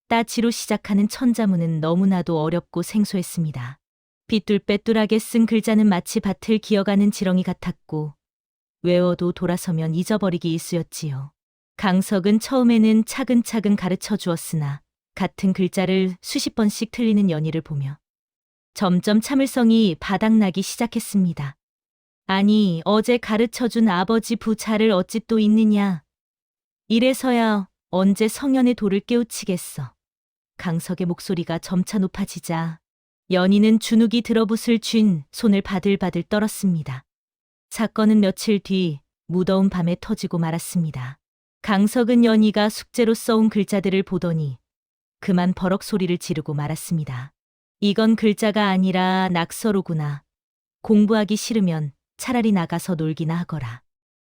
따지로 시작하는 천자문은 너무나도 어렵고 생소했습니다. 삐뚤빼뚤하게 쓴 글자는 마치 밭을 기어가는 지렁이 같았고 외워도 돌아서면 잊어버리기 일쑤였지요. 강석은 처음에는 차근차근 가르쳐 주었으나 같은 글자를 수십 번씩 틀리는 연희를 보며 점점 참을성이 바닥나기 시작했습니다. 아니, 어제 가르쳐준 아버지 부자를 어찌 또 잊느냐. 이래서야 언제 성현의 돌을 깨우치겠어. 강석의 목소리가 점차 높아지자 연희는 주눅이 들어붙을 쥔 손을 바들바들 떨었습니다. 사건은 며칠 뒤 무더운 밤에 터지고 말았습니다. 강석은 연희가 숙제로 써온 글자들을 보더니 그만 버럭 소리를 지르고 말았습니다. 이건 글자가 아니라 낙서로구나. 공부하기 싫으면 차라리 나가서 놀기나 하거라.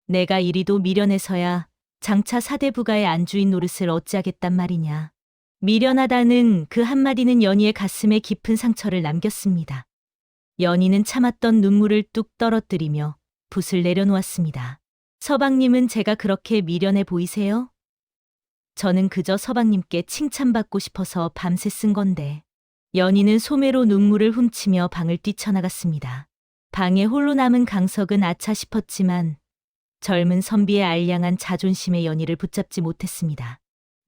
내가 이리도 미련해서야 장차 사대부가의 안주인 노릇을 어찌하겠단 말이냐. 미련하다는 그 한마디는 연희의 가슴에 깊은 상처를 남겼습니다. 연희는 참았던 눈물을 뚝 떨어뜨리며 붓을 내려놓았습니다. 서방님은 제가 그렇게 미련해 보이세요? 저는 그저 서방님께 칭찬받고 싶어서 밤새 쓴 건데. 연희는 소매로 눈물을 훔치며 방을 뛰쳐나갔습니다. 방에 홀로 남은 강석은 아차 싶었지만 젊은 선비의 알량한 자존심의 연희를 붙잡지 못했습니다.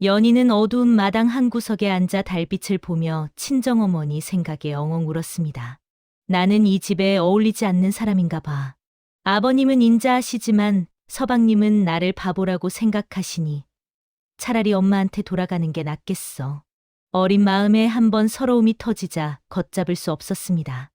연희는 어두운 마당 한 구석에 앉아 달빛을 보며 친정어머니 생각에 엉엉 울었습니다. 나는 이 집에 어울리지 않는 사람인가 봐. 아버님은 인자하시지만 서방님은 나를 바보라고 생각하시니 차라리 엄마한테 돌아가는 게 낫겠어. 어린 마음에 한번 서러움이 터지자 걷잡을 수 없었습니다.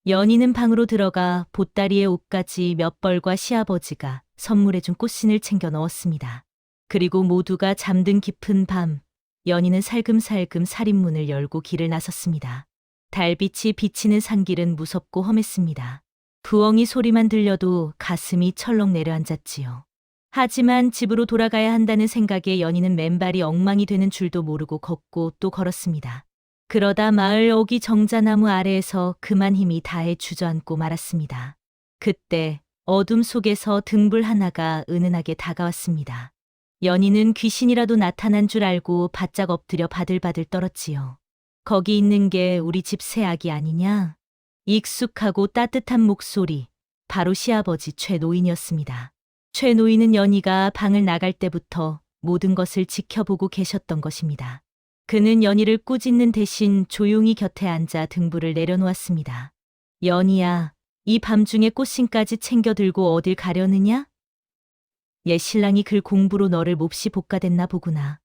연희는 방으로 들어가 보따리에 옷가지 몇 벌과 시아버지가 선물해준 꽃신을 챙겨 넣었습니다. 그리고 모두가 잠든 깊은 밤, 연희는 살금살금 살인문을 열고 길을 나섰습니다. 달빛이 비치는 산길은 무섭고 험했습니다. 부엉이 소리만 들려도 가슴이 철렁 내려앉았지요. 하지만 집으로 돌아가야 한다는 생각에 연희는 맨발이 엉망이 되는 줄도 모르고 걷고 또 걸었습니다. 그러다 마을 어기 정자나무 아래에서 그만 힘이 다해 주저앉고 말았습니다. 그때 어둠 속에서 등불 하나가 은은하게 다가왔습니다. 연희는 귀신이라도 나타난 줄 알고 바짝 엎드려 바들바들 떨었지요. 거기 있는 게 우리 집 새아기 아니냐? 익숙하고 따뜻한 목소리, 바로 시아버지 최 노인이었습니다. 최 노인은 연희가 방을 나갈 때부터 모든 것을 지켜보고 계셨던 것입니다. 그는 연희를 꾸짖는 대신 조용히 곁에 앉아 등불을 내려놓았습니다. 연희야, 이 밤중에 꽃신까지 챙겨 들고 어딜 가려느냐? 옛 신랑이 글 공부로 너를 몹시 볶아댔나 보구나.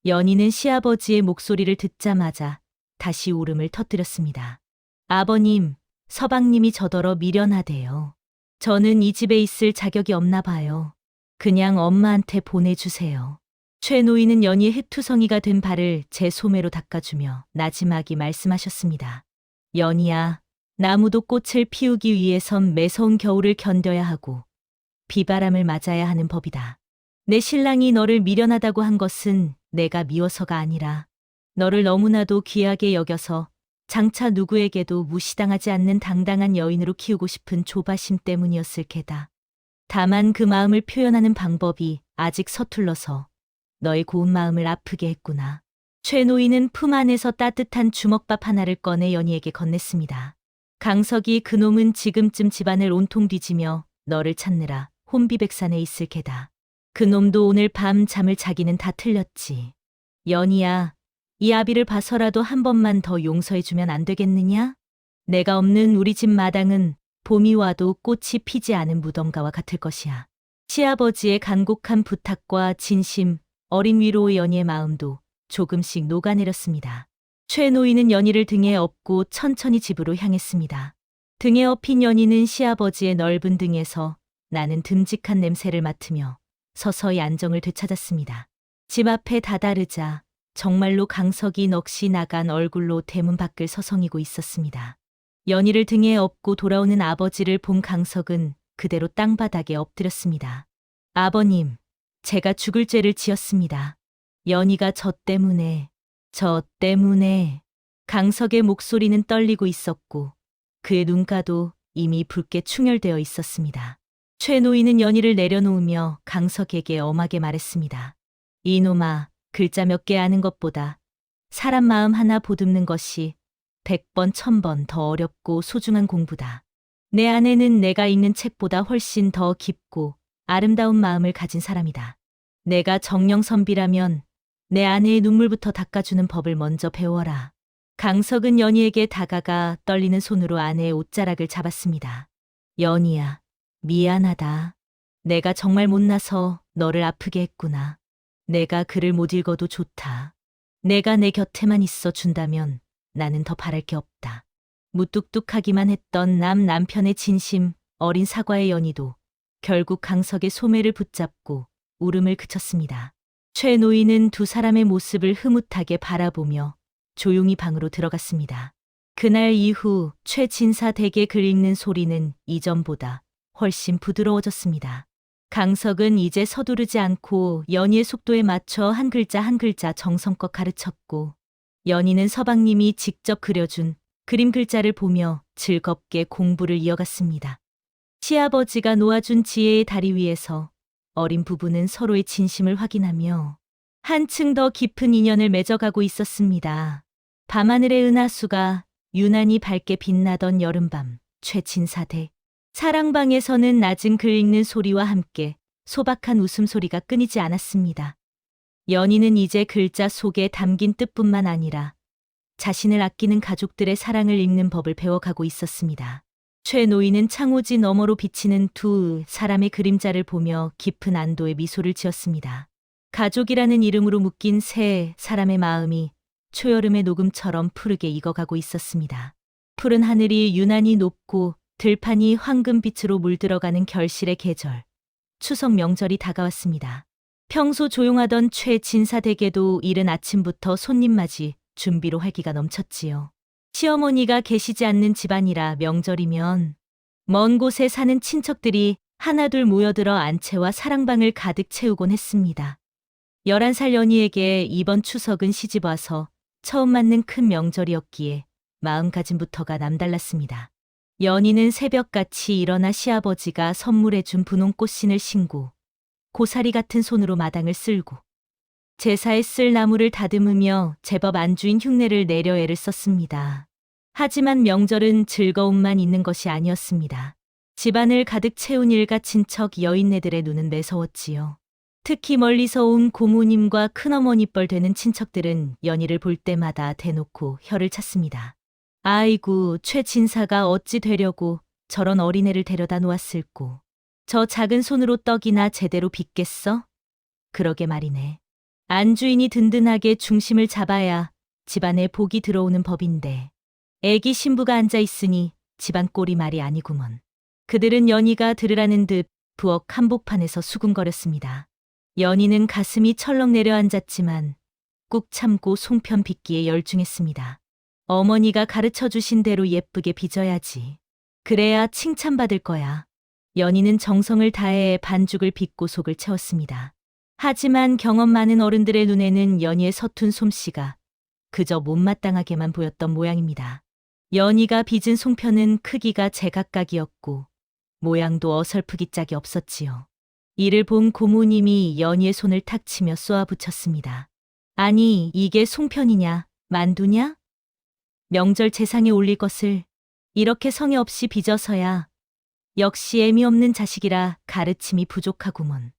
연희는 시아버지의 목소리를 듣자마자 다시 울음을 터뜨렸습니다. 아버님, 서방님이 저더러 미련하대요. 저는 이 집에 있을 자격이 없나 봐요. 그냥 엄마한테 보내주세요. 최 노인은 연희의 흙투성이가 된 발을 제 소매로 닦아주며 나지막이 말씀하셨습니다. 연희야, 나무도 꽃을 피우기 위해선 매서운 겨울을 견뎌야 하고 비바람을 맞아야 하는 법이다. 내 신랑이 너를 미련하다고 한 것은 내가 미워서가 아니라 너를 너무나도 귀하게 여겨서 장차 누구에게도 무시당하지 않는 당당한 여인으로 키우고 싶은 조바심 때문이었을 게다. 다만 그 마음을 표현하는 방법이 아직 서툴러서 너의 고운 마음을 아프게 했구나. 최 노인은 품 안에서 따뜻한 주먹밥 하나를 꺼내 연희에게 건넸습니다. 강석이 그놈은 지금쯤 집안을 온통 뒤지며 너를 찾느라 혼비백산에 있을 게다. 그놈도 오늘 밤 잠을 자기는 다 틀렸지. 연희야, 이 아비를 봐서라도 한 번만 더 용서해주면 안 되겠느냐? 내가 없는 우리 집 마당은 봄이 와도 꽃이 피지 않은 무덤가와 같을 것이야. 시아버지의 간곡한 부탁과 진심, 어린 위로의 연희의 마음도 조금씩 녹아내렸습니다. 최 노인은 연희를 등에 업고 천천히 집으로 향했습니다. 등에 업힌 연희는 시아버지의 넓은 등에서 나는 듬직한 냄새를 맡으며 서서히 안정을 되찾았습니다. 집 앞에 다다르자 정말로 강석이 넋이 나간 얼굴로 대문 밖을 서성이고 있었습니다. 연희를 등에 업고 돌아오는 아버지를 본 강석은 그대로 땅바닥에 엎드렸습니다. 아버님, 제가 죽을 죄를 지었습니다. 연희가 저 때문에. 강석의 목소리는 떨리고 있었고 그의 눈가도 이미 붉게 충혈되어 있었습니다. 최 노인은 연희를 내려놓으며 강석에게 엄하게 말했습니다. 이놈아, 글자 몇 개 아는 것보다 사람 마음 하나 보듬는 것이 100번, 1000번 더 어렵고 소중한 공부다. 내 아내는 내가 읽는 책보다 훨씬 더 깊고 아름다운 마음을 가진 사람이다. 내가 정령선비라면 내 아내의 눈물부터 닦아주는 법을 먼저 배워라. 강석은 연희에게 다가가 떨리는 손으로 아내의 옷자락을 잡았습니다. 연희야, 미안하다. 내가 정말 못나서 너를 아프게 했구나. 내가 글을 못 읽어도 좋다. 내가 내 곁에만 있어 준다면 나는 더 바랄 게 없다. 무뚝뚝하기만 했던 남편의 진심, 어린 사과의 연희도 결국 강석의 소매를 붙잡고 울음을 그쳤습니다. 최 노인은 두 사람의 모습을 흐뭇하게 바라보며 조용히 방으로 들어갔습니다. 그날 이후 최 진사 댁의 글 읽는 소리는 이전보다 훨씬 부드러워졌습니다. 강석은 이제 서두르지 않고 연희의 속도에 맞춰 한 글자 한 글자 정성껏 가르쳤고 연희는 서방님이 직접 그려준 그림 글자를 보며 즐겁게 공부를 이어갔습니다. 시아버지가 놓아준 지혜의 다리 위에서 어린 부부는 서로의 진심을 확인하며 한층 더 깊은 인연을 맺어가고 있었습니다. 밤하늘의 은하수가 유난히 밝게 빛나던 여름밤, 최진사댁. 사랑방에서는 낮은 글 읽는 소리와 함께 소박한 웃음소리가 끊이지 않았습니다. 연희는 이제 글자 속에 담긴 뜻뿐만 아니라 자신을 아끼는 가족들의 사랑을 읽는 법을 배워가고 있었습니다. 최 노인은 창호지 너머로 비치는 두 사람의 그림자를 보며 깊은 안도의 미소를 지었습니다. 가족이라는 이름으로 묶인 세 사람의 마음이 초여름의 녹음처럼 푸르게 익어가고 있었습니다. 푸른 하늘이 유난히 높고 들판이 황금빛으로 물들어가는 결실의 계절, 추석 명절이 다가왔습니다. 평소 조용하던 최 진사댁에도 이른 아침부터 손님 맞이 준비로 활기가 넘쳤지요. 시어머니가 계시지 않는 집안이라 명절이면 먼 곳에 사는 친척들이 하나둘 모여들어 안채와 사랑방을 가득 채우곤 했습니다. 11살 연희에게 이번 추석은 시집와서 처음 맞는 큰 명절이었기에 마음가짐부터가 남달랐습니다. 연희는 새벽같이 일어나 시아버지가 선물해준 분홍 꽃신을 신고 고사리 같은 손으로 마당을 쓸고 제사에 쓸 나무를 다듬으며 제법 안주인 흉내를 내려 애를 썼습니다. 하지만 명절은 즐거움만 있는 것이 아니었습니다. 집안을 가득 채운 일가 친척 여인네들의 눈은 매서웠지요. 특히 멀리서 온 고모님과 큰어머니뻘 되는 친척들은 연희를 볼 때마다 대놓고 혀를 찼습니다. 아이고, 최 진사가 어찌 되려고 저런 어린애를 데려다 놓았을꼬. 저 작은 손으로 떡이나 제대로 빚겠어? 그러게 말이네. 안주인이 든든하게 중심을 잡아야 집안에 복이 들어오는 법인데 애기 신부가 앉아 있으니 집안 꼴이 말이 아니구먼. 그들은 연희가 들으라는 듯 부엌 한복판에서 수군거렸습니다. 연희는 가슴이 철렁 내려앉았지만 꾹 참고 송편 빚기에 열중했습니다. 어머니가 가르쳐 주신 대로 예쁘게 빚어야지. 그래야 칭찬받을 거야. 연희는 정성을 다해 반죽을 빚고 속을 채웠습니다. 하지만 경험 많은 어른들의 눈에는 연희의 서툰 솜씨가 그저 못마땅하게만 보였던 모양입니다. 연희가 빚은 송편은 크기가 제각각이었고 모양도 어설프기 짝이 없었지요. 이를 본 고모님이 연희의 손을 탁 치며 쏘아붙였습니다. 아니, 이게 송편이냐, 만두냐? 명절 제상에 올릴 것을 이렇게 성의 없이 빚어서야 역시 애미 없는 자식이라 가르침이 부족하구먼.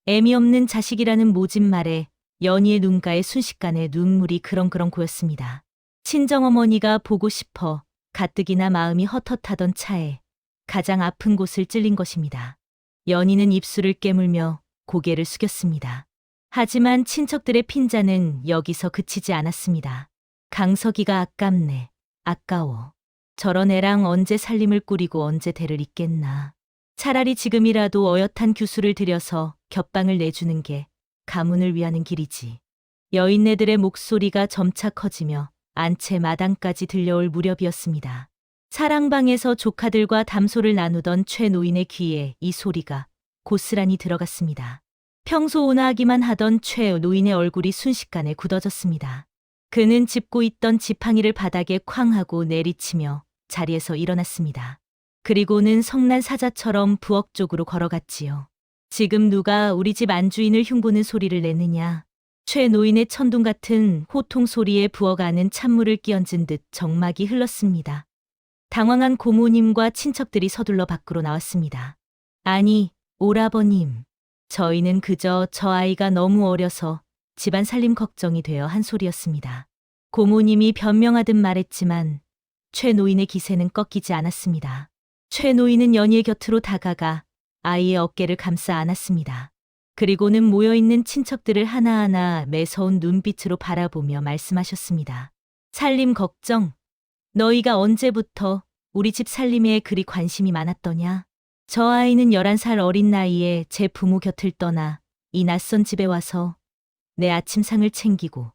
애미 없는 자식이라는 모진 말에 연희의 눈가에 순식간에 눈물이 그렁그렁 고였습니다. 친정어머니가 보고 싶어 가뜩이나 마음이 헛헛하던 차에 가장 아픈 곳을 찔린 것입니다. 연희는 입술을 깨물며 고개를 숙였습니다. 하지만 친척들의 핀잔은 여기서 그치지 않았습니다. 강석이가 아깝네, 아까워. 저런 애랑 언제 살림을 꾸리고 언제 대를 잇겠나. 차라리 지금이라도 어엿한 규수를 들여서 겹방을 내주는 게 가문을 위하는 길이지. 여인네들의 목소리가 점차 커지며 안채 마당까지 들려올 무렵이었습니다. 사랑방에서 조카들과 담소를 나누던 최 노인의 귀에 이 소리가 고스란히 들어갔습니다. 평소 온화하기만 하던 최 노인의 얼굴이 순식간에 굳어졌습니다. 그는 짚고 있던 지팡이를 바닥에 쾅 하고 내리치며 자리에서 일어났습니다. 그리고는 성난 사자처럼 부엌 쪽으로 걸어갔지요. 지금 누가 우리 집 안주인을 흉보는 소리를 내느냐. 최 노인의 천둥 같은 호통 소리에 부엌 안은 찬물을 끼얹은 듯 정막이 흘렀습니다. 당황한 고모님과 친척들이 서둘러 밖으로 나왔습니다. 아니, 오라버님. 저희는 그저 저 아이가 너무 어려서 집안 살림 걱정이 되어 한 소리였습니다. 고모님이 변명하듯 말했지만 최 노인의 기세는 꺾이지 않았습니다. 최 노인은 연희의 곁으로 다가가 아이의 어깨를 감싸 안았습니다. 그리고는 모여있는 친척들을 하나하나 매서운 눈빛으로 바라보며 말씀하셨습니다. 살림 걱정? 너희가 언제부터 우리 집 살림에 그리 관심이 많았더냐? 저 아이는 11살 어린 나이에 제 부모 곁을 떠나 이 낯선 집에 와서 내 아침상을 챙기고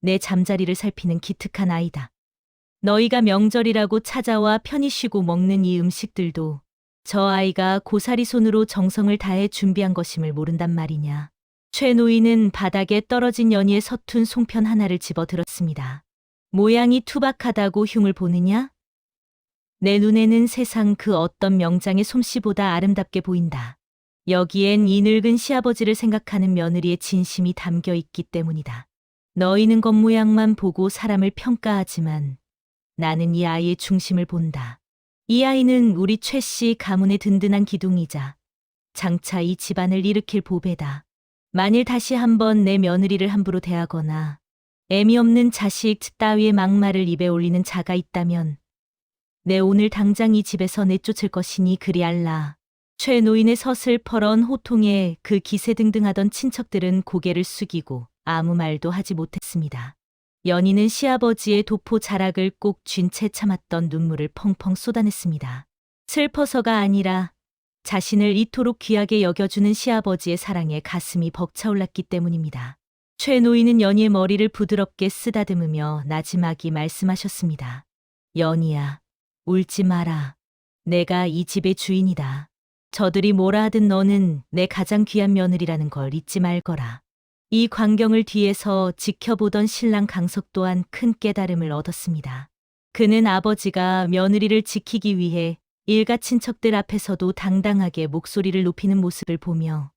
내 잠자리를 살피는 기특한 아이다. 너희가 명절이라고 찾아와 편히 쉬고 먹는 이 음식들도 저 아이가 고사리 손으로 정성을 다해 준비한 것임을 모른단 말이냐. 최 노인은 바닥에 떨어진 연희의 서툰 송편 하나를 집어들었습니다. 모양이 투박하다고 흉을 보느냐? 내 눈에는 세상 그 어떤 명장의 솜씨보다 아름답게 보인다. 여기엔 이 늙은 시아버지를 생각하는 며느리의 진심이 담겨 있기 때문이다. 너희는 겉모양만 보고 사람을 평가하지만 나는 이 아이의 중심을 본다. 이 아이는 우리 최 씨 가문의 든든한 기둥이자 장차 이 집안을 일으킬 보배다. 만일 다시 한번 내 며느리를 함부로 대하거나 애미 없는 자식 따위의 막말을 입에 올리는 자가 있다면 내 오늘 당장 이 집에서 내쫓을 것이니 그리 알라. 최 노인의 서슬퍼런 호통에 그 기세등등하던 친척들은 고개를 숙이고 아무 말도 하지 못했습니다. 연희는 시아버지의 도포 자락을 꼭 쥔 채 참았던 눈물을 펑펑 쏟아냈습니다. 슬퍼서가 아니라 자신을 이토록 귀하게 여겨주는 시아버지의 사랑에 가슴이 벅차올랐기 때문입니다. 최 노인은 연희의 머리를 부드럽게 쓰다듬으며 나지막이 말씀하셨습니다. 연희야, 울지 마라. 내가 이 집의 주인이다. 저들이 뭐라 하든 너는 내 가장 귀한 며느리라는 걸 잊지 말거라. 이 광경을 뒤에서 지켜보던 신랑 강석 또한 큰 깨달음을 얻었습니다. 그는 아버지가 며느리를 지키기 위해 일가 친척들 앞에서도 당당하게 목소리를 높이는 모습을 보며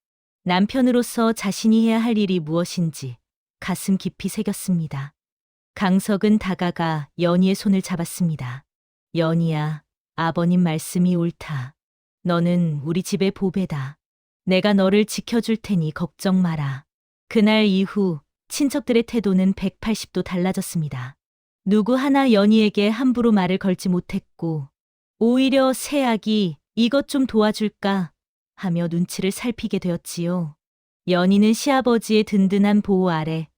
남편으로서 자신이 해야 할 일이 무엇인지 가슴 깊이 새겼습니다. 강석은 다가가 연희의 손을 잡았습니다. 연희야, 아버님 말씀이 옳다. 너는 우리 집의 보배다. 내가 너를 지켜줄 테니 걱정 마라. 그날 이후 친척들의 태도는 180도 달라졌습니다. 누구 하나 연희에게 함부로 말을 걸지 못했고 오히려 새아기 이것 좀 도와줄까 하며 눈치를 살피게 되었지요. 연희는 시아버지의 든든한 보호 아래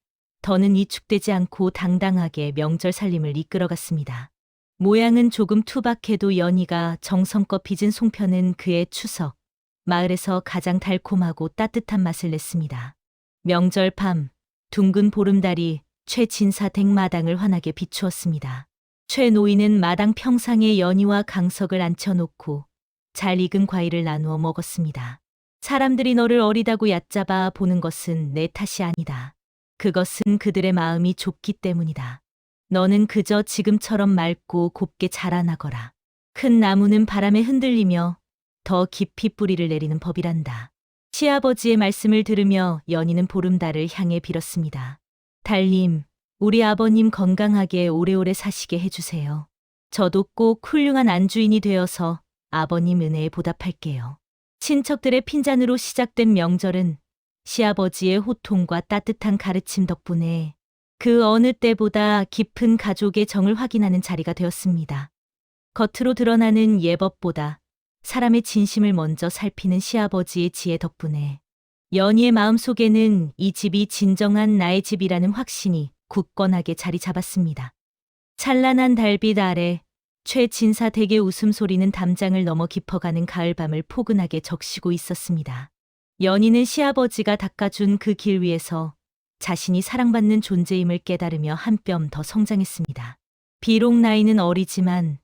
더는 위축되지 않고 당당하게 명절 살림을 이끌어갔습니다. 모양은 조금 투박해도 연희가 정성껏 빚은 송편은 그의 추석, 마을에서 가장 달콤하고 따뜻한 맛을 냈습니다. 명절 밤, 둥근 보름달이 최 진사 댁마당을 환하게 비추었습니다. 최 노인은 마당 평상에 연희와 강석을 앉혀놓고 잘 익은 과일을 나누어 먹었습니다. 사람들이 너를 어리다고 얕잡아 보는 것은 내 탓이 아니다. 그것은 그들의 마음이 좁기 때문이다. 너는 그저 지금처럼 맑고 곱게 자라나거라. 큰 나무는 바람에 흔들리며 더 깊이 뿌리를 내리는 법이란다. 시아버지의 말씀을 들으며 연희는 보름달을 향해 빌었습니다. 달님, 우리 아버님 건강하게 오래오래 사시게 해주세요. 저도 꼭 훌륭한 안주인이 되어서 아버님 은혜에 보답할게요. 친척들의 핀잔으로 시작된 명절은 시아버지의 호통과 따뜻한 가르침 덕분에 그 어느 때보다 깊은 가족의 정을 확인하는 자리가 되었습니다. 겉으로 드러나는 예법보다 사람의 진심을 먼저 살피는 시아버지의 지혜 덕분에 연희의 마음속에는 이 집이 진정한 나의 집이라는 확신이 굳건하게 자리 잡았습니다. 찬란한 달빛 아래 최진사 댁의 웃음소리는 담장을 넘어 깊어가는 가을밤을 포근하게 적시고 있었습니다. 연희는 시아버지가 닦아준 그 길 위에서 자신이 사랑받는 존재임을 깨달으며 한 뼘 더 성장했습니다. 비록 나이는 어리지만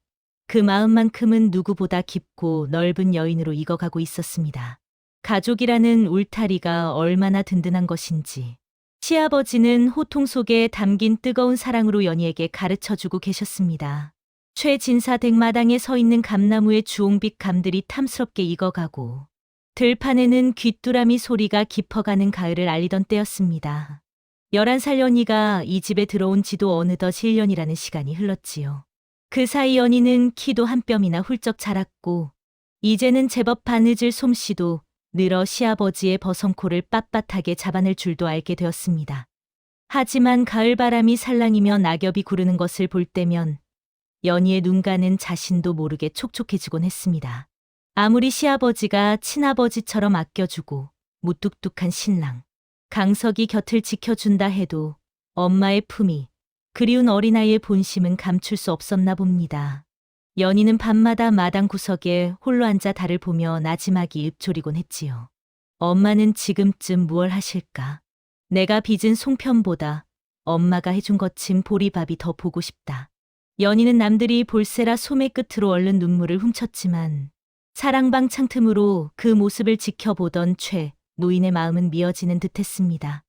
그 마음만큼은 누구보다 깊고 넓은 여인으로 익어가고 있었습니다. 가족이라는 울타리가 얼마나 든든한 것인지 시아버지는 호통 속에 담긴 뜨거운 사랑으로 연희에게 가르쳐주고 계셨습니다. 최진사 댁 마당에 서 있는 감나무의 주홍빛 감들이 탐스럽게 익어가고 들판에는 귀뚜라미 소리가 깊어가는 가을을 알리던 때였습니다. 11살 연희가 이 집에 들어온 지도 어느덧 1년이라는 시간이 흘렀지요. 그 사이 연희는 키도 한 뼘이나 훌쩍 자랐고 이제는 제법 바느질 솜씨도 늘어 시아버지의 버선코를 빳빳하게 잡아낼 줄도 알게 되었습니다. 하지만 가을바람이 살랑이며 낙엽이 구르는 것을 볼 때면 연희의 눈가는 자신도 모르게 촉촉해지곤 했습니다. 아무리 시아버지가 친아버지처럼 아껴주고 무뚝뚝한 신랑, 강석이 곁을 지켜준다 해도 엄마의 품위, 그리운 어린아이의 본심은 감출 수 없었나 봅니다. 연희는 밤마다 마당 구석에 홀로 앉아 달을 보며 나지막이 읊조리곤 했지요. 엄마는 지금쯤 무얼 하실까? 내가 빚은 송편보다 엄마가 해준 거친 보리밥이 더 보고 싶다. 연희는 남들이 볼세라 소매 끝으로 얼른 눈물을 훔쳤지만 사랑방 창틈으로 그 모습을 지켜보던 최 노인의 마음은 미어지는 듯했습니다.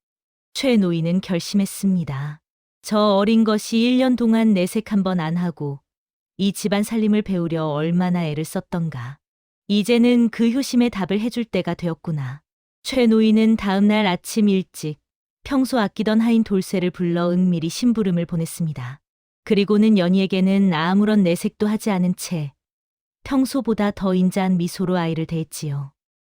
최 노인은 결심했습니다. 저 어린 것이 1년 동안 내색 한 번 안 하고 이 집안 살림을 배우려 얼마나 애를 썼던가. 이제는 그 효심에 답을 해줄 때가 되었구나. 최 노인은 다음 날 아침 일찍 평소 아끼던 하인 돌쇠를 불러 은밀히 심부름을 보냈습니다. 그리고는 연희에게는 아무런 내색도 하지 않은 채 평소보다 더 인자한 미소로 아이를 대했지요.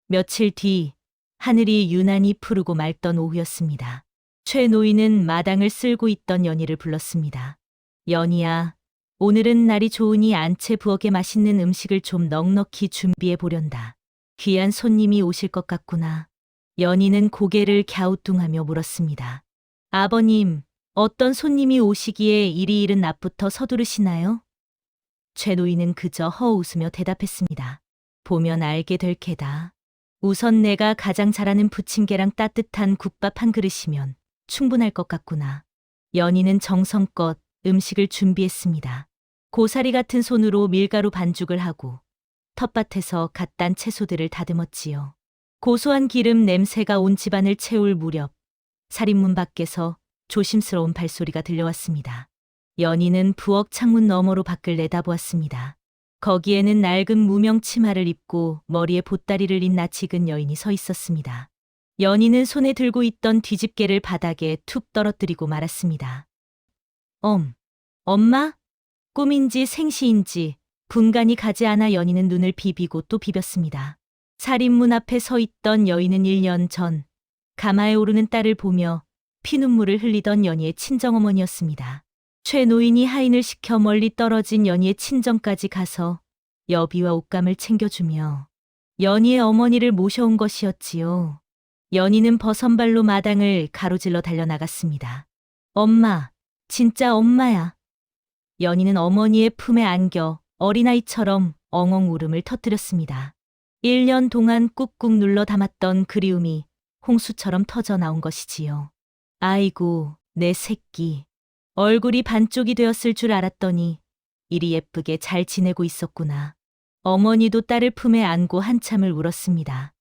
며칠 뒤 하늘이 유난히 푸르고 맑던 오후였습니다. 최 노인은 마당을 쓸고 있던 연희를 불렀습니다. 연희야, 오늘은 날이 좋으니 안채 부엌에 맛있는 음식을 좀 넉넉히 준비해 보련다. 귀한 손님이 오실 것 같구나. 연희는 고개를 갸우뚱하며 물었습니다. 아버님, 어떤 손님이 오시기에 이리 이른 낮부터 서두르시나요? 최 노인은 그저 허웃으며 대답했습니다. 보면 알게 될 게다. 우선 내가 가장 잘하는 부침개랑 따뜻한 국밥 한 그릇이면 충분할 것 같구나. 연희는 정성껏 음식을 준비했습니다. 고사리 같은 손으로 밀가루 반죽을 하고 텃밭에서 갓 딴 채소들을 다듬었지요. 고소한 기름 냄새가 온 집안을 채울 무렵 살인문 밖에서 조심스러운 발소리가 들려왔습니다. 연희는 부엌 창문 너머로 밖을 내다보았습니다. 거기에는 낡은 무명 치마를 입고 머리에 보따리를 잇 낯익은 여인이 서 있었습니다. 연희는 손에 들고 있던 뒤집개를 바닥에 툭 떨어뜨리고 말았습니다. 엄마? 꿈인지 생시인지 분간이 가지 않아 연희는 눈을 비비고 또 비볐습니다. 살인문 앞에 서 있던 여인은 1년 전 가마에 오르는 딸을 보며 피눈물을 흘리던 연희의 친정어머니였습니다. 최 노인이 하인을 시켜 멀리 떨어진 연희의 친정까지 가서 여비와 옷감을 챙겨주며 연희의 어머니를 모셔온 것이었지요. 연희는 버선발로 마당을 가로질러 달려나갔습니다. 엄마, 진짜 엄마야. 연희는 어머니의 품에 안겨 어린아이처럼 엉엉 울음을 터뜨렸습니다. 1년 동안 꾹꾹 눌러 담았던 그리움이 홍수처럼 터져 나온 것이지요. 아이고, 내 새끼. 얼굴이 반쪽이 되었을 줄 알았더니 이리 예쁘게 잘 지내고 있었구나. 어머니도 딸을 품에 안고 한참을 울었습니다.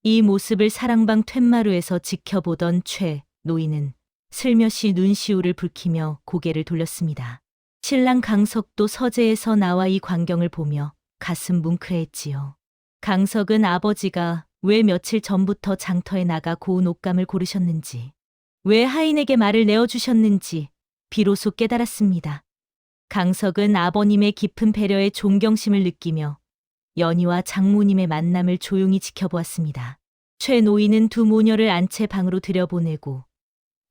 이 모습을 사랑방 툇마루에서 지켜보던 최 노인은 슬며시 눈시울을 붉히며 고개를 돌렸습니다. 신랑 강석도 서재에서 나와 이 광경을 보며 가슴 뭉클해했지요. 강석은 아버지가 왜 며칠 전부터 장터에 나가 고운 옷감을 고르셨는지, 왜 하인에게 말을 내어주셨는지 비로소 깨달았습니다. 강석은 아버님의 깊은 배려에 존경심을 느끼며 연희와 장모님의 만남을 조용히 지켜보았습니다. 최 노인은 두 모녀를 안채 방으로 들여보내고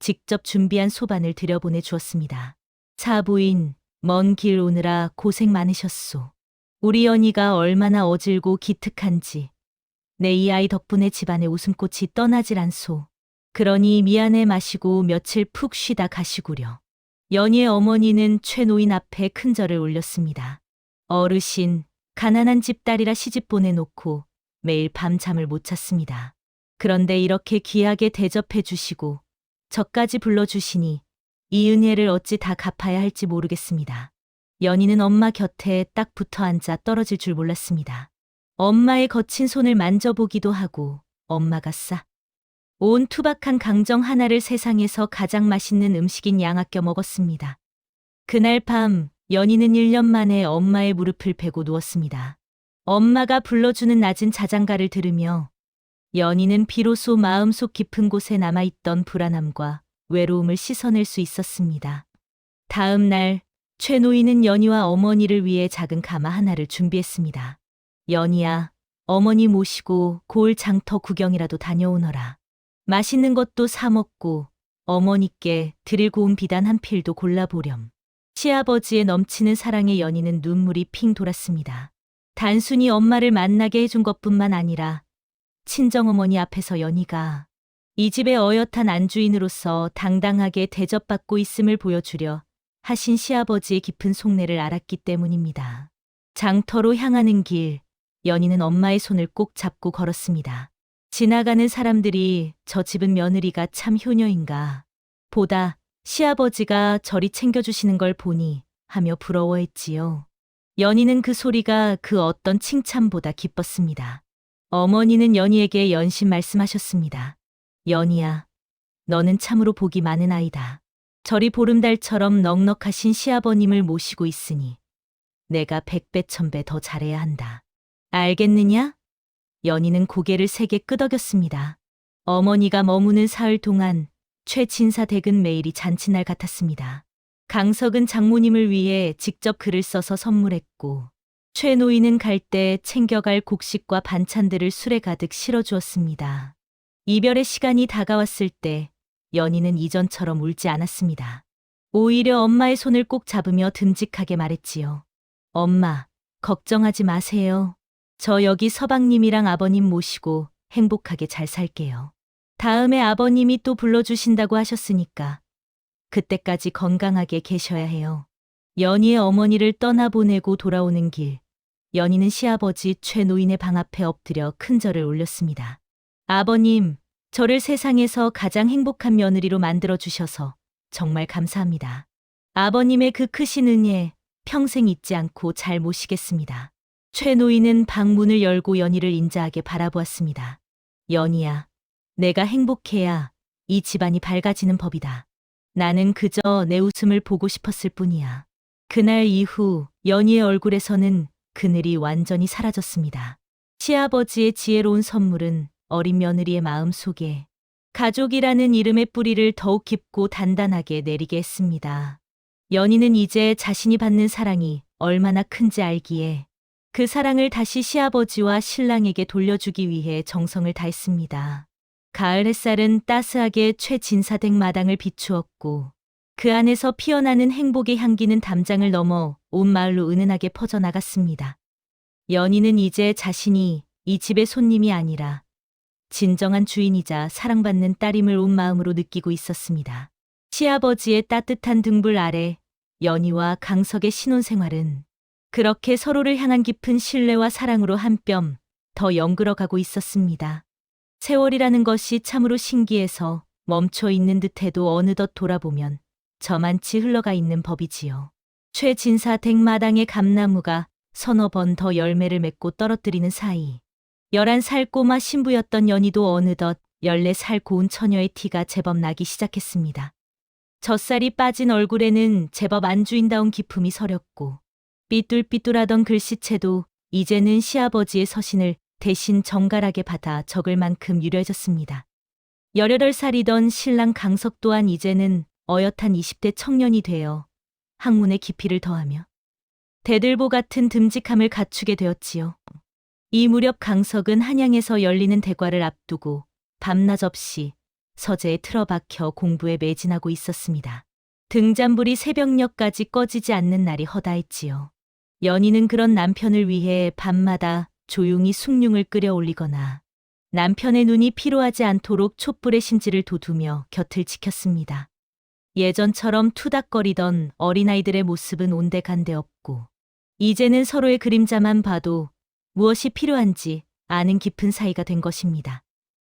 직접 준비한 소반을 들여보내 주었습니다. 사부인, 먼 길 오느라 고생 많으셨소. 우리 연희가 얼마나 어질고 기특한지 내 이 아이 덕분에 집안의 웃음꽃이 떠나질 않소. 그러니 미안해 마시고 며칠 푹 쉬다 가시구려. 연희의 어머니는 최 노인 앞에 큰 절을 올렸습니다. 어르신, 가난한 집딸이라 시집 보내놓고 매일 밤잠을 못 잤습니다. 그런데 이렇게 귀하게 대접해 주시고 저까지 불러주시니 이 은혜를 어찌 다 갚아야 할지 모르겠습니다. 연희는 엄마 곁에 딱 붙어 앉아 떨어질 줄 몰랐습니다. 엄마의 거친 손을 만져보기도 하고 엄마가 온 투박한 강정 하나를 세상에서 가장 맛있는 음식인 양 아껴 먹었습니다. 그날 밤 연희는 1년 만에 엄마의 무릎을 베고 누웠습니다. 엄마가 불러주는 낮은 자장가를 들으며 연희는 비로소 마음속 깊은 곳에 남아있던 불안함과 외로움을 씻어낼 수 있었습니다. 다음 날 최 노인은 연희와 어머니를 위해 작은 가마 하나를 준비했습니다. 연희야, 어머니 모시고 고을 장터 구경이라도 다녀오너라. 맛있는 것도 사 먹고 어머니께 드릴 고운 비단 한 필도 골라보렴. 시아버지의 넘치는 사랑에 연희는 눈물이 핑 돌았습니다. 단순히 엄마를 만나게 해준 것뿐만 아니라 친정어머니 앞에서 연희가 이 집의 어엿한 안주인으로서 당당하게 대접받고 있음을 보여주려 하신 시아버지의 깊은 속내를 알았기 때문입니다. 장터로 향하는 길, 연희는 엄마의 손을 꼭 잡고 걸었습니다. 지나가는 사람들이 저 집은 며느리가 참 효녀인가, 보다 시아버지가 저리 챙겨주시는 걸 보니 하며 부러워했지요. 연희는 그 소리가 그 어떤 칭찬보다 기뻤습니다. 어머니는 연희에게 연신 말씀하셨습니다. 연희야, 너는 참으로 복이 많은 아이다. 저리 보름달처럼 넉넉하신 시아버님을 모시고 있으니 내가 100배 1000배 더 잘해야 한다. 알겠느냐? 연희는 고개를 세게 끄덕였습니다. 어머니가 머무는 사흘 동안 최진사 댁은 매일이 잔칫날 같았습니다. 강석은 장모님을 위해 직접 글을 써서 선물했고 최 노인은 갈 때 챙겨갈 곡식과 반찬들을 술에 가득 실어주었습니다. 이별의 시간이 다가왔을 때 연희는 이전처럼 울지 않았습니다. 오히려 엄마의 손을 꼭 잡으며 듬직하게 말했지요. 엄마, 걱정하지 마세요. 저 여기 서방님이랑 아버님 모시고 행복하게 잘 살게요. 다음에 아버님이 또 불러주신다고 하셨으니까 그때까지 건강하게 계셔야 해요. 연희의 어머니를 떠나보내고 돌아오는 길, 연희는 시아버지 최 노인의 방 앞에 엎드려 큰 절을 올렸습니다. 아버님, 저를 세상에서 가장 행복한 며느리로 만들어주셔서 정말 감사합니다. 아버님의 그 크신 은혜 평생 잊지 않고 잘 모시겠습니다. 최 노인은 방 문을 열고 연희를 인자하게 바라보았습니다. 연희야, 내가 행복해야 이 집안이 밝아지는 법이다. 나는 그저 내 웃음을 보고 싶었을 뿐이야. 그날 이후 연희의 얼굴에서는 그늘이 완전히 사라졌습니다. 시아버지의 지혜로운 선물은 어린 며느리의 마음 속에 가족이라는 이름의 뿌리를 더욱 깊고 단단하게 내리게 했습니다. 연희는 이제 자신이 받는 사랑이 얼마나 큰지 알기에 그 사랑을 다시 시아버지와 신랑에게 돌려주기 위해 정성을 다했습니다. 가을 햇살은 따스하게 최진사댁 마당을 비추었고 그 안에서 피어나는 행복의 향기는 담장을 넘어 온 마을로 은은하게 퍼져나갔습니다. 연희는 이제 자신이 이 집의 손님이 아니라 진정한 주인이자 사랑받는 딸임을 온 마음으로 느끼고 있었습니다. 시아버지의 따뜻한 등불 아래 연희와 강석의 신혼생활은 그렇게 서로를 향한 깊은 신뢰와 사랑으로 한 뼘 더 연그러가고 있었습니다. 세월이라는 것이 참으로 신기해서 멈춰 있는 듯해도 어느덧 돌아보면 저만치 흘러가 있는 법이지요. 최진사 댁 마당의 감나무가 서너 번 더 열매를 맺고 떨어뜨리는 사이 11살 꼬마 신부였던 연희도 어느덧 14살 고운 처녀의 티가 제법 나기 시작했습니다. 젖살이 빠진 얼굴에는 제법 안주인다운 기품이 서렸고 삐뚤삐뚤하던 글씨체도 이제는 시아버지의 서신을 대신 정갈하게 받아 적을 만큼 유려해졌습니다. 18살이던 신랑 강석 또한 이제는 어엿한 20대 청년이 되어 학문의 깊이를 더하며 대들보 같은 듬직함을 갖추게 되었지요. 이 무렵 강석은 한양에서 열리는 대과를 앞두고 밤낮 없이 서재에 틀어박혀 공부에 매진하고 있었습니다. 등잔불이 새벽녘까지 꺼지지 않는 날이 허다했지요. 연희는 그런 남편을 위해 밤마다 조용히 숭늉을 끓여 올리거나 남편의 눈이 피로하지 않도록 촛불의 심지를 돋우며 곁을 지켰습니다. 예전처럼 투닥거리던 어린아이들의 모습은 온데간데 없고 이제는 서로의 그림자만 봐도 무엇이 필요한지 아는 깊은 사이가 된 것입니다.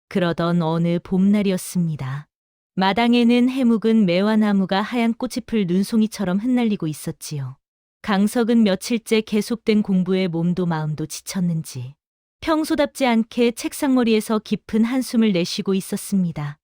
그러던 어느 봄날이었습니다. 마당에는 해묵은 매화나무가 하얀 꽃이 풀 눈송이처럼 흩날리고 있었지요. 강석은 며칠째 계속된 공부에 몸도 마음도 지쳤는지 평소답지 않게 책상머리에서 깊은 한숨을 내쉬고 있었습니다.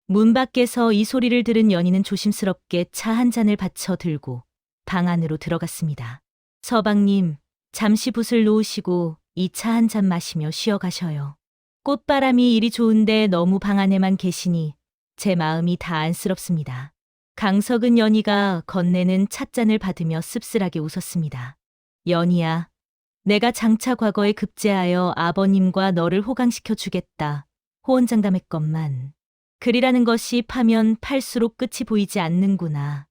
문 밖에서 이 소리를 들은 연희는 조심스럽게 차 한 잔을 받쳐 들고 방 안으로 들어갔습니다. 서방님, 잠시 붓을 놓으시고 이 차 한 잔 마시며 쉬어가셔요. 꽃바람이 이리 좋은데 너무 방 안에만 계시니 제 마음이 다 안쓰럽습니다. 강석은 연희가 건네는 찻잔을 받으며 씁쓸하게 웃었습니다. 연희야, 내가 장차 과거에 급제하여 아버님과 너를 호강시켜 주겠다. 호언장담했건만 글이라는 것이 파면 팔수록 끝이 보이지 않는구나.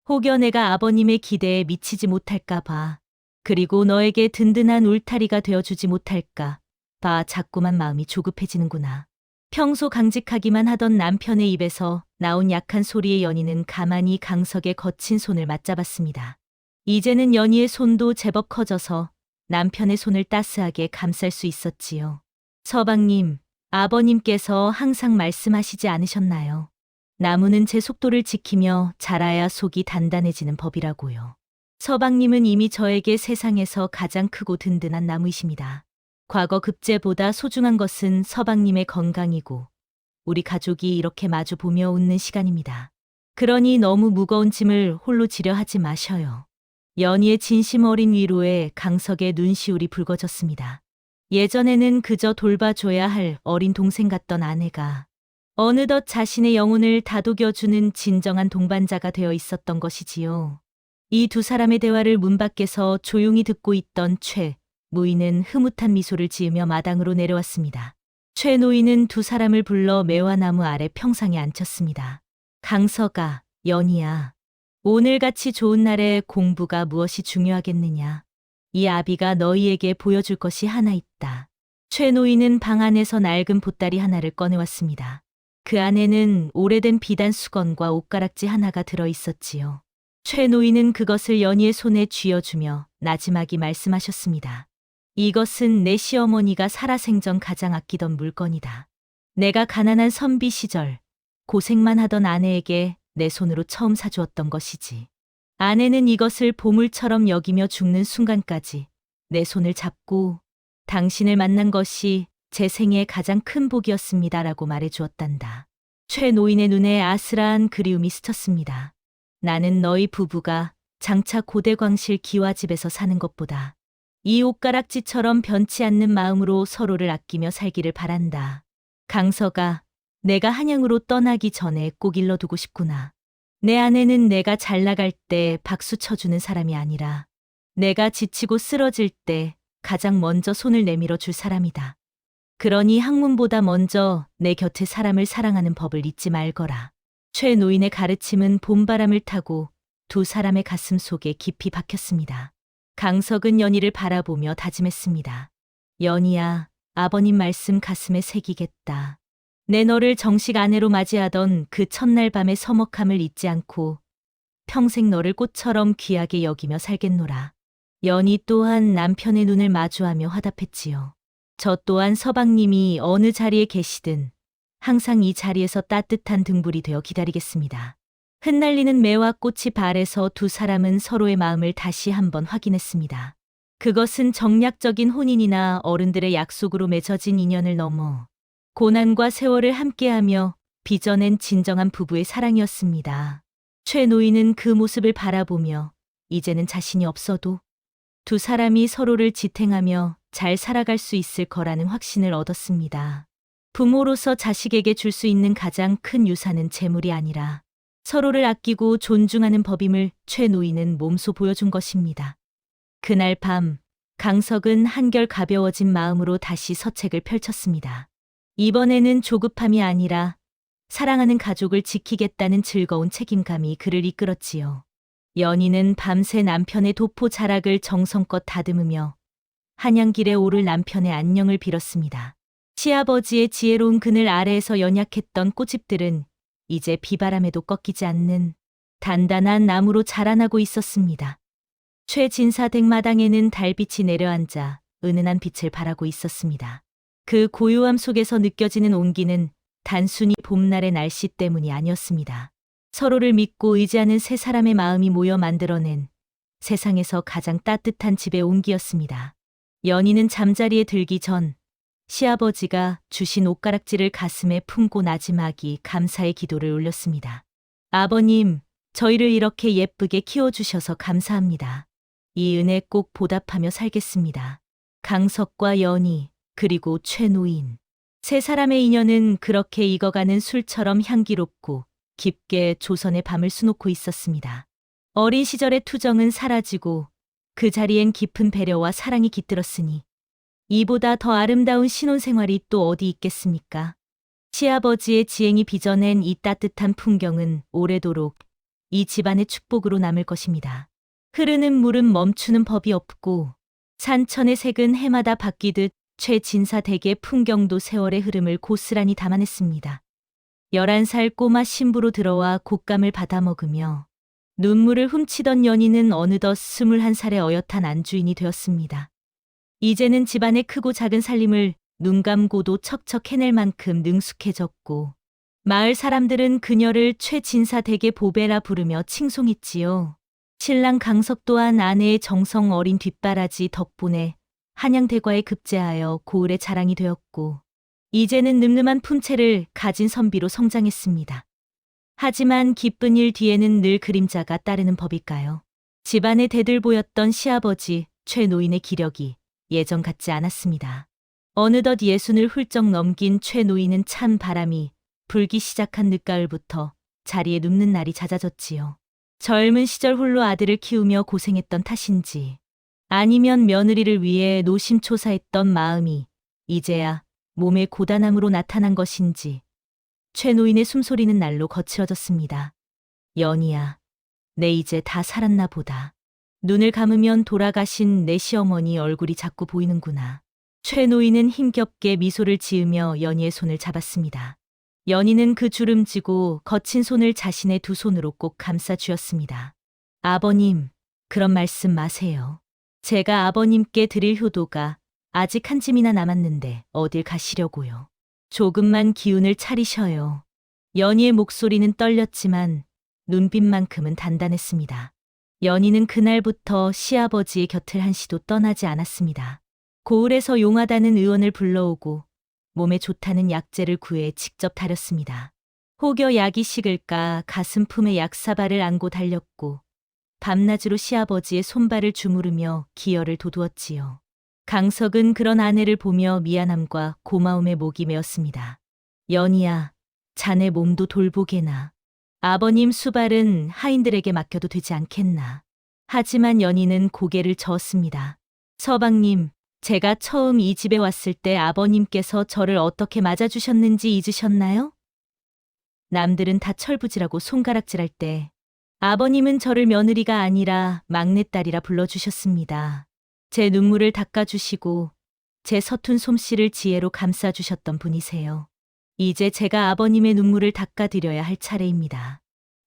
혹여 내가 아버님의 기대에 미치지 못할까 봐. 그리고 너에게 든든한 울타리가 되어주지 못할까 봐 자꾸만 마음이 조급해지는구나. 평소 강직하기만 하던 남편의 입에서 나온 약한 소리에 연희는 가만히 강석의 거친 손을 맞잡았습니다. 이제는 연희의 손도 제법 커져서 남편의 손을 따스하게 감쌀 수 있었지요. 서방님, 아버님께서 항상 말씀하시지 않으셨나요? 나무는 제 속도를 지키며 자라야 속이 단단해지는 법이라고요. 서방님은 이미 저에게 세상에서 가장 크고 든든한 나무이십니다. 과거 급제보다 소중한 것은 서방님의 건강이고 우리 가족이 이렇게 마주 보며 웃는 시간입니다. 그러니 너무 무거운 짐을 홀로 지려 하지 마셔요. 연희의 진심 어린 위로에 강석의 눈시울이 붉어졌습니다. 예전에는 그저 돌봐줘야 할 어린 동생 같던 아내가 어느덧 자신의 영혼을 다독여주는 진정한 동반자가 되어 있었던 것이지요. 이 두 사람의 대화를 문 밖에서 조용히 듣고 있던 최 노인은 흐뭇한 미소를 지으며 마당으로 내려왔습니다. 최 노인은 두 사람을 불러 매화나무 아래 평상에 앉혔습니다. 강석아, 연희야, 오늘같이 좋은 날에 공부가 무엇이 중요하겠느냐. 이 아비가 너희에게 보여줄 것이 하나 있다. 최 노인은 방 안에서 낡은 보따리 하나를 꺼내왔습니다. 그 안에는 오래된 비단 수건과 옷가락지 하나가 들어 있었지요. 최 노인은 그것을 연희의 손에 쥐어주며 나지막이 말씀하셨습니다. 이것은 내 시어머니가 살아생전 가장 아끼던 물건이다. 내가 가난한 선비 시절 고생만 하던 아내에게 내 손으로 처음 사주었던 것이지. 아내는 이것을 보물처럼 여기며 죽는 순간까지 내 손을 잡고 당신을 만난 것이 제 생애의 가장 큰 복이었습니다라고 말해주었단다. 최 노인의 눈에 아슬한 그리움이 스쳤습니다. 나는 너희 부부가 장차 고대광실 기와집에서 사는 것보다 이 옷가락지처럼 변치 않는 마음으로 서로를 아끼며 살기를 바란다. 강석아, 내가 한양으로 떠나기 전에 꼭 일러두고 싶구나. 내 아내는 내가 잘 나갈 때 박수 쳐주는 사람이 아니라 내가 지치고 쓰러질 때 가장 먼저 손을 내밀어 줄 사람이다. 그러니 학문보다 먼저 내 곁에 사람을 사랑하는 법을 잊지 말거라. 최 노인의 가르침은 봄바람을 타고 두 사람의 가슴 속에 깊이 박혔습니다. 강석은 연희를 바라보며 다짐했습니다. 연희야, 아버님 말씀 가슴에 새기겠다. 내 너를 정식 아내로 맞이하던 그 첫날 밤의 서먹함을 잊지 않고 평생 너를 꽃처럼 귀하게 여기며 살겠노라. 연희 또한 남편의 눈을 마주하며 화답했지요. 저 또한 서방님이 어느 자리에 계시든 항상 이 자리에서 따뜻한 등불이 되어 기다리겠습니다. 흩날리는 매화꽃이 발에서 두 사람은 서로의 마음을 다시 한번 확인했습니다. 그것은 정략적인 혼인이나 어른들의 약속으로 맺어진 인연을 넘어 고난과 세월을 함께하며 빚어낸 진정한 부부의 사랑이었습니다. 최 노인은 그 모습을 바라보며 이제는 자신이 없어도 두 사람이 서로를 지탱하며 잘 살아갈 수 있을 거라는 확신을 얻었습니다. 부모로서 자식에게 줄 수 있는 가장 큰 유산은 재물이 아니라 서로를 아끼고 존중하는 법임을 최 노인은 몸소 보여준 것입니다. 그날 밤, 강석은 한결 가벼워진 마음으로 다시 서책을 펼쳤습니다. 이번에는 조급함이 아니라 사랑하는 가족을 지키겠다는 즐거운 책임감이 그를 이끌었지요. 연희는 밤새 남편의 도포 자락을 정성껏 다듬으며 한양길에 오를 남편의 안녕을 빌었습니다. 시아버지의 지혜로운 그늘 아래에서 연약했던 꽃잎들은 이제 비바람에도 꺾이지 않는 단단한 나무로 자라나고 있었습니다. 최진사댁 마당에는 달빛이 내려앉아 은은한 빛을 발하고 있었습니다. 그 고요함 속에서 느껴지는 온기는 단순히 봄날의 날씨 때문이 아니었습니다. 서로를 믿고 의지하는 세 사람의 마음이 모여 만들어낸 세상에서 가장 따뜻한 집의 온기였습니다. 연희는 잠자리에 들기 전 시아버지가 주신 옷가락지를 가슴에 품고 나지막이 감사의 기도를 올렸습니다. 아버님, 저희를 이렇게 예쁘게 키워주셔서 감사합니다. 이 은혜 꼭 보답하며 살겠습니다. 강석과 연희, 그리고 최 노인. 세 사람의 인연은 그렇게 익어가는 술처럼 향기롭고 깊게 조선의 밤을 수놓고 있었습니다. 어린 시절의 투정은 사라지고 그 자리엔 깊은 배려와 사랑이 깃들었으니 이보다 더 아름다운 신혼생활이 또 어디 있겠습니까? 시아버지의 지행이 빚어낸 이 따뜻한 풍경은 오래도록 이 집안의 축복으로 남을 것입니다. 흐르는 물은 멈추는 법이 없고 산천의 색은 해마다 바뀌듯 최진사 댁의 풍경도 세월의 흐름을 고스란히 담아냈습니다. 11살 꼬마 신부로 들어와 곶감을 받아먹으며 눈물을 훔치던 연희는 어느덧 21살의 어엿한 안주인이 되었습니다. 이제는 집안의 크고 작은 살림을 눈 감고도 척척 해낼 만큼 능숙해졌고 마을 사람들은 그녀를 최진사 댁의 보배라 부르며 칭송했지요. 신랑 강석 또한 아내의 정성 어린 뒷바라지 덕분에 한양대과에 급제하여 고을의 자랑이 되었고 이제는 늠름한 품체를 가진 선비로 성장했습니다. 하지만 기쁜 일 뒤에는 늘 그림자가 따르는 법일까요? 집안의 대들보였던 시아버지 최 노인의 기력이 예전 같지 않았습니다. 어느덧 60을 훌쩍 넘긴 최 노인은 찬 바람이 불기 시작한 늦가을부터 자리에 눕는 날이 잦아졌지요. 젊은 시절 홀로 아들을 키우며 고생했던 탓인지 아니면 며느리를 위해 노심초사했던 마음이 이제야 몸의 고단함으로 나타난 것인지 최 노인의 숨소리는 날로 거칠어졌습니다. 연희야, 내 이제 다 살았나 보다. 눈을 감으면 돌아가신 내 시어머니 얼굴이 자꾸 보이는구나. 최 노인은 힘겹게 미소를 지으며 연희의 손을 잡았습니다. 연희는 그 주름지고 거친 손을 자신의 두 손으로 꼭 감싸 쥐었습니다. 아버님, 그런 말씀 마세요. 제가 아버님께 드릴 효도가 아직 한 짐이나 남았는데 어딜 가시려고요. 조금만 기운을 차리셔요. 연희의 목소리는 떨렸지만 눈빛만큼은 단단했습니다. 연희는 그날부터 시아버지의 곁을 한시도 떠나지 않았습니다. 고을에서 용하다는 의원을 불러오고 몸에 좋다는 약재를 구해 직접 다렸습니다. 혹여 약이 식을까 가슴 품에 약사발을 안고 달렸고 밤낮으로 시아버지의 손발을 주무르며 기혈을 돋우었지요. 강석은 그런 아내를 보며 미안함과 고마움에 목이 메었습니다. 연희야, 자네 몸도 돌보게나. 아버님 수발은 하인들에게 맡겨도 되지 않겠나. 하지만 연희는 고개를 저었습니다. 서방님, 제가 처음 이 집에 왔을 때 아버님께서 저를 어떻게 맞아주셨는지 잊으셨나요? 남들은 다 철부지라고 손가락질할 때 아버님은 저를 며느리가 아니라 막내딸이라 불러주셨습니다. 제 눈물을 닦아주시고 제 서툰 솜씨를 지혜로 감싸주셨던 분이세요. 이제 제가 아버님의 눈물을 닦아드려야 할 차례입니다.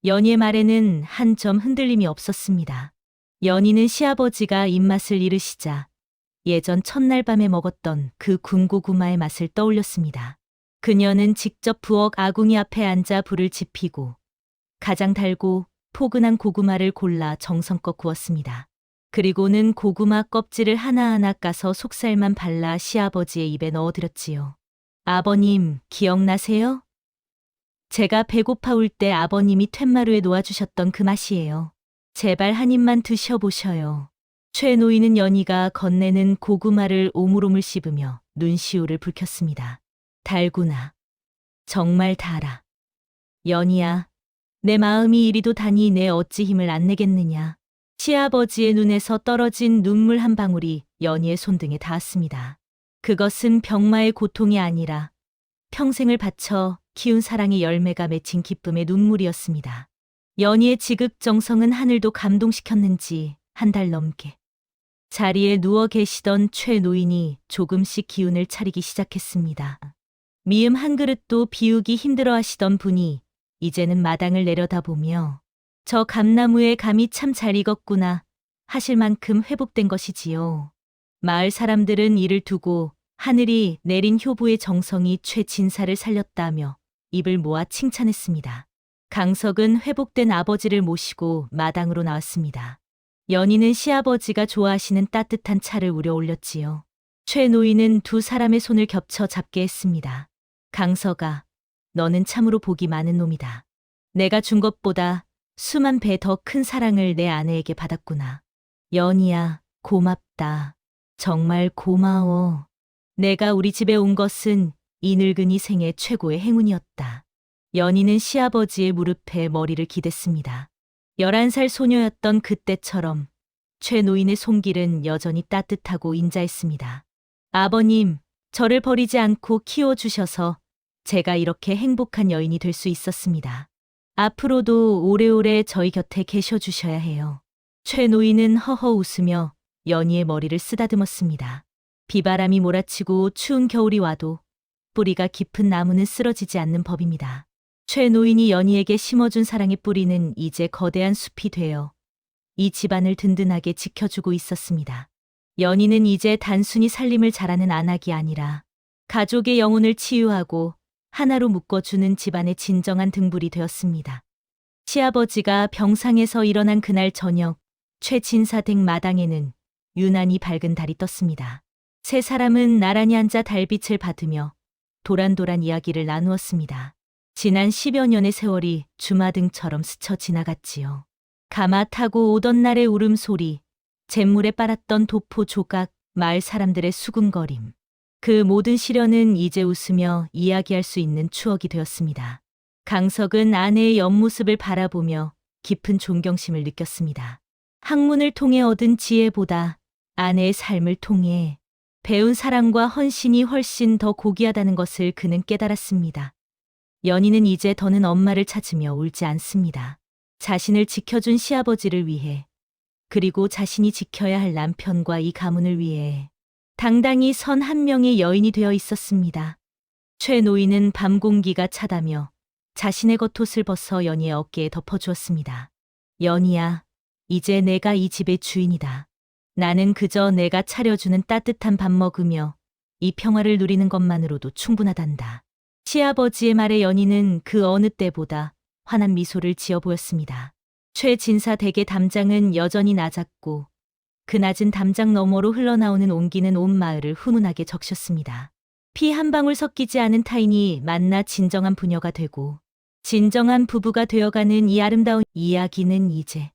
연희의 말에는 한 점 흔들림이 없었습니다. 연희는 시아버지가 입맛을 잃으시자 예전 첫날 밤에 먹었던 그 군고구마의 맛을 떠올렸습니다. 그녀는 직접 부엌 아궁이 앞에 앉아 불을 지피고 가장 달고 포근한 고구마를 골라 정성껏 구웠습니다. 그리고는 고구마 껍질을 하나하나 까서 속살만 발라 시아버지의 입에 넣어드렸지요. 아버님, 기억나세요? 제가 배고파 울 때 아버님이 툇마루에 놓아주셨던 그 맛이에요. 제발 한 입만 드셔보셔요. 최 노인은 연희가 건네는 고구마를 오물오물 씹으며 눈시울을 붉혔습니다. 달구나. 정말 달아. 연희야, 내 마음이 이리도 다니 내 어찌 힘을 안 내겠느냐. 시아버지의 눈에서 떨어진 눈물 한 방울이 연희의 손등에 닿았습니다. 그것은 병마의 고통이 아니라 평생을 바쳐 키운 사랑의 열매가 맺힌 기쁨의 눈물이었습니다. 연희의 지극정성은 하늘도 감동시켰는지 한 달 넘게 자리에 누워 계시던 최 노인이 조금씩 기운을 차리기 시작했습니다. 미음 한 그릇도 비우기 힘들어 하시던 분이 이제는 마당을 내려다보며 저 감나무의 감이 참 잘 익었구나 하실 만큼 회복된 것이지요. 마을 사람들은 이를 두고 하늘이 내린 효부의 정성이 최 진사를 살렸다며 입을 모아 칭찬했습니다. 강석은 회복된 아버지를 모시고 마당으로 나왔습니다. 연희는 시아버지가 좋아하시는 따뜻한 차를 우려 올렸지요. 최 노인은 두 사람의 손을 겹쳐 잡게 했습니다. 강석아, 너는 참으로 복이 많은 놈이다. 내가 준 것보다 수만 배 더 큰 사랑을 내 아내에게 받았구나. 연희야, 고맙다. 정말 고마워. 내가 우리 집에 온 것은 이 늙은이 생애 최고의 행운이었다. 연희는 시아버지의 무릎에 머리를 기댔습니다. 11살 소녀였던 그때처럼 최 노인의 손길은 여전히 따뜻하고 인자했습니다. 아버님, 저를 버리지 않고 키워주셔서 제가 이렇게 행복한 여인이 될 수 있었습니다. 앞으로도 오래오래 저희 곁에 계셔주셔야 해요. 최 노인은 허허 웃으며 연희의 머리를 쓰다듬었습니다. 비바람이 몰아치고 추운 겨울이 와도 뿌리가 깊은 나무는 쓰러지지 않는 법입니다. 최 노인이 연희에게 심어준 사랑의 뿌리는 이제 거대한 숲이 되어 이 집안을 든든하게 지켜주고 있었습니다. 연희는 이제 단순히 살림을 잘하는 안악이 아니라 가족의 영혼을 치유하고 하나로 묶어주는 집안의 진정한 등불이 되었습니다. 시아버지가 병상에서 일어난 그날 저녁, 최 진사댁 마당에는 유난히 밝은 달이 떴습니다. 세 사람은 나란히 앉아 달빛을 받으며 도란도란 이야기를 나누었습니다. 지난 10여 년의 세월이 주마등처럼 스쳐 지나갔지요. 가마 타고 오던 날의 울음소리, 잿물에 빨았던 도포 조각, 마을 사람들의 수군거림. 그 모든 시련은 이제 웃으며 이야기할 수 있는 추억이 되었습니다. 강석은 아내의 옆모습을 바라보며 깊은 존경심을 느꼈습니다. 학문을 통해 얻은 지혜보다 아내의 삶을 통해 배운 사랑과 헌신이 훨씬 더 고귀하다는 것을 그는 깨달았습니다. 연희는 이제 더는 엄마를 찾으며 울지 않습니다. 자신을 지켜준 시아버지를 위해, 그리고 자신이 지켜야 할 남편과 이 가문을 위해 당당히 선 한 명의 여인이 되어 있었습니다. 최 노인은 밤 공기가 차다며 자신의 겉옷을 벗어 연희의 어깨에 덮어주었습니다. 연희야, 이제 내가 이 집의 주인이다. 나는 그저 내가 차려주는 따뜻한 밥 먹으며 이 평화를 누리는 것만으로도 충분하단다. 시아버지의 말에 연희는 그 어느 때보다 환한 미소를 지어 보였습니다. 최 진사 댁의 담장은 여전히 낮았고 그 낮은 담장 너머로 흘러나오는 온기는 온 마을을 훈훈하게 적셨습니다. 피 한 방울 섞이지 않은 타인이 만나 진정한 부녀가 되고 진정한 부부가 되어가는 이 아름다운 이야기는 이제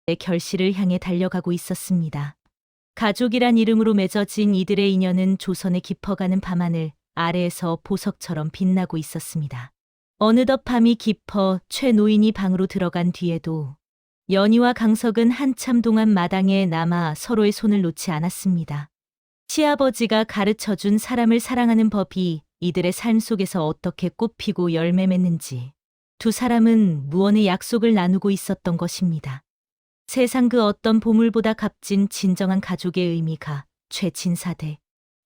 내 결실을 향해 달려가고 있었습니다. 가족이란 이름으로 맺어진 이들의 인연은 조선에 깊어가는 밤하늘 아래에서 보석처럼 빛나고 있었습니다. 어느덧 밤이 깊어 최 노인이 방으로 들어간 뒤에도 연희와 강석은 한참 동안 마당에 남아 서로의 손을 놓지 않았습니다. 시아버지가 가르쳐준 사람을 사랑하는 법이 이들의 삶 속에서 어떻게 꽃피고 열매 맺는지 두 사람은 무언의 약속을 나누고 있었던 것입니다. 세상 그 어떤 보물보다 값진 진정한 가족의 의미가 최 진사댁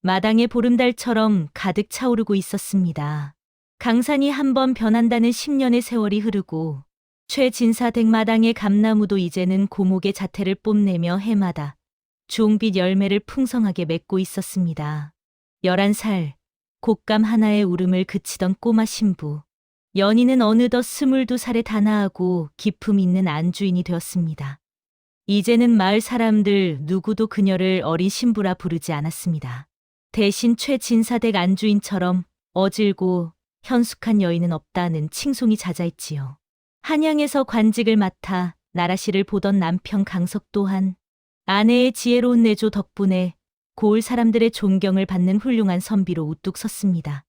마당의 보름달처럼 가득 차오르고 있었습니다. 강산이 한번 변한다는 10년의 세월이 흐르고 최 진사댁 마당의 감나무도 이제는 고목의 자태를 뽐내며 해마다 주홍빛 열매를 풍성하게 맺고 있었습니다. 11살, 곶감 하나의 울음을 그치던 꼬마 신부. 연희는 어느덧 22살에 다나하고 기품 있는 안주인이 되었습니다. 이제는 마을 사람들 누구도 그녀를 어린 신부라 부르지 않았습니다. 대신 최진사댁 안주인처럼 어질고 현숙한 여인은 없다는 칭송이 잦아있지요. 한양에서 관직을 맡아 나라시를 보던 남편 강석 또한 아내의 지혜로운 내조 덕분에 고을 사람들의 존경을 받는 훌륭한 선비로 우뚝 섰습니다.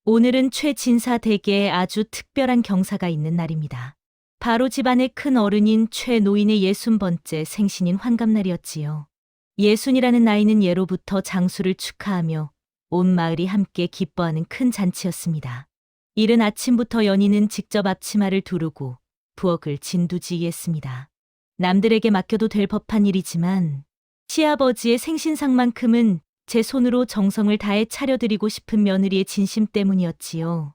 오늘은 최진사 댁에 아주 특별한 경사가 있는 날입니다. 바로 집안의 큰 어른인 최노인의 60번째 생신인 환갑날이었지요. 60이라는 나이는 예로부터 장수를 축하하며 온 마을이 함께 기뻐하는 큰 잔치였습니다. 이른 아침부터 연희는 직접 앞치마를 두르고 부엌을 진두지휘했습니다. 남들에게 맡겨도 될 법한 일이지만 시아버지의 생신상만큼은 제 손으로 정성을 다해 차려드리고 싶은 며느리의 진심 때문이었지요.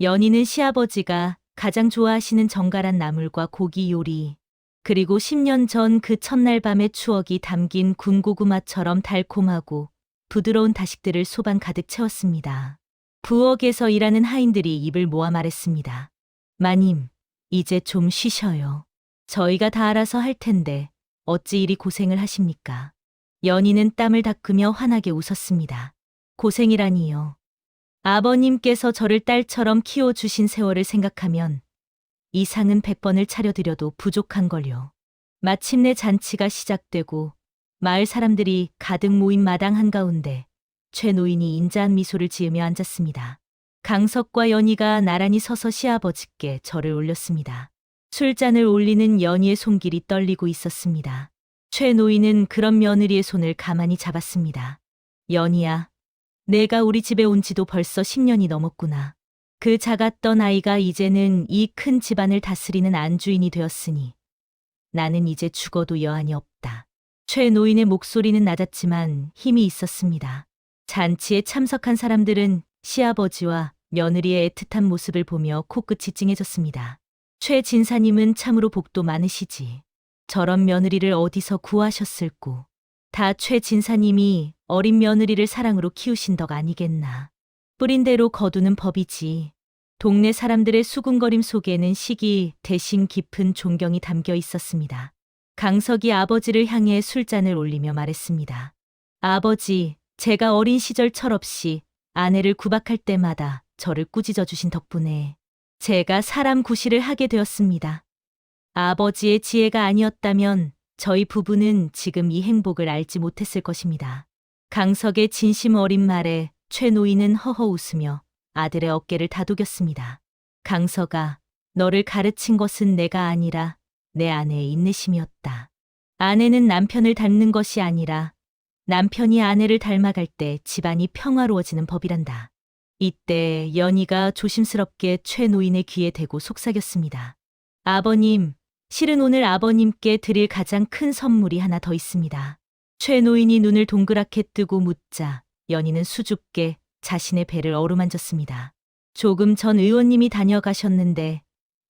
연희는 시아버지가 가장 좋아하시는 정갈한 나물과 고기 요리, 그리고 10년 전 그 첫날 밤의 추억이 담긴 군고구마처럼 달콤하고 부드러운 다식들을 소반 가득 채웠습니다. 부엌에서 일하는 하인들이 입을 모아 말했습니다. 마님, 이제 좀 쉬셔요. 저희가 다 알아서 할 텐데 어찌 이리 고생을 하십니까? 연희는 땀을 닦으며 환하게 웃었습니다. 고생이라니요. 아버님께서 저를 딸처럼 키워주신 세월을 생각하면 이 상은 100번을 차려드려도 부족한걸요. 마침내 잔치가 시작되고 마을 사람들이 가득 모인 마당 한가운데 최 노인이 인자한 미소를 지으며 앉았습니다. 강석과 연희가 나란히 서서 시아버지께 절을 올렸습니다. 술잔을 올리는 연희의 손길이 떨리고 있었습니다. 최 노인은 그런 며느리의 손을 가만히 잡았습니다. 연희야, 내가 우리 집에 온 지도 벌써 10년이 넘었구나. 그 작았던 아이가 이제는 이 큰 집안을 다스리는 안주인이 되었으니 나는 이제 죽어도 여한이 없다. 최 노인의 목소리는 낮았지만 힘이 있었습니다. 잔치에 참석한 사람들은 시아버지와 며느리의 애틋한 모습을 보며 코끝이 찡해졌습니다. 최 진사님은 참으로 복도 많으시지. 저런 며느리를 어디서 구하셨을꼬. 다 최 진사님이 어린 며느리를 사랑으로 키우신 덕 아니겠나. 뿌린 대로 거두는 법이지. 동네 사람들의 수군거림 속에는 시기 대신 깊은 존경이 담겨 있었습니다. 강석이 아버지를 향해 술잔을 올리며 말했습니다. 아버지, 제가 어린 시절 철없이 아내를 구박할 때마다 저를 꾸짖어 주신 덕분에 제가 사람 구실을 하게 되었습니다. 아버지의 지혜가 아니었다면 저희 부부는 지금 이 행복을 알지 못했을 것입니다. 강석의 진심 어린 말에 최 노인은 허허 웃으며 아들의 어깨를 다독였습니다. 강석아, 너를 가르친 것은 내가 아니라 내 아내의 인내심이었다. 아내는 남편을 닮는 것이 아니라 남편이 아내를 닮아갈 때 집안이 평화로워지는 법이란다. 이때 연희가 조심스럽게 최 노인의 귀에 대고 속삭였습니다. 아버님, 실은 오늘 아버님께 드릴 가장 큰 선물이 하나 더 있습니다. 최 노인이 눈을 동그랗게 뜨고 묻자 연희는 수줍게 자신의 배를 어루만졌습니다. 조금 전 의원님이 다녀가셨는데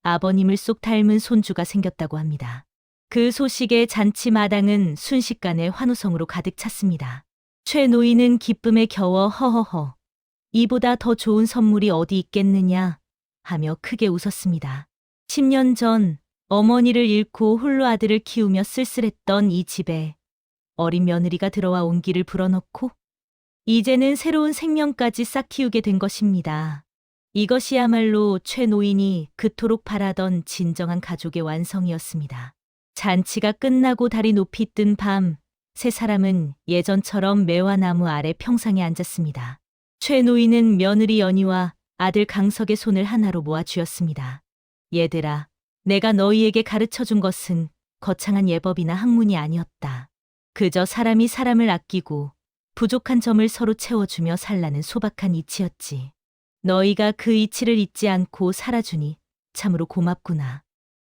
아버님을 쏙 닮은 손주가 생겼다고 합니다. 그 소식에 잔치 마당은 순식간에 환호성으로 가득 찼습니다. 최 노인은 기쁨에 겨워 허허허, 이보다 더 좋은 선물이 어디 있겠느냐 하며 크게 웃었습니다. 10년 전 어머니를 잃고 홀로 아들을 키우며 쓸쓸했던 이 집에 어린 며느리가 들어와 온기를 불어넣고 이제는 새로운 생명까지 싹 키우게 된 것입니다. 이것이야말로 최 노인이 그토록 바라던 진정한 가족의 완성이었습니다. 잔치가 끝나고 달이 높이 뜬 밤, 세 사람은 예전처럼 매화나무 아래 평상에 앉았습니다. 최 노인은 며느리 연희와 아들 강석의 손을 하나로 모아 쥐었습니다. 얘들아, 내가 너희에게 가르쳐준 것은 거창한 예법이나 학문이 아니었다. 그저 사람이 사람을 아끼고 부족한 점을 서로 채워주며 살라는 소박한 이치였지. 너희가 그 이치를 잊지 않고 살아주니 참으로 고맙구나.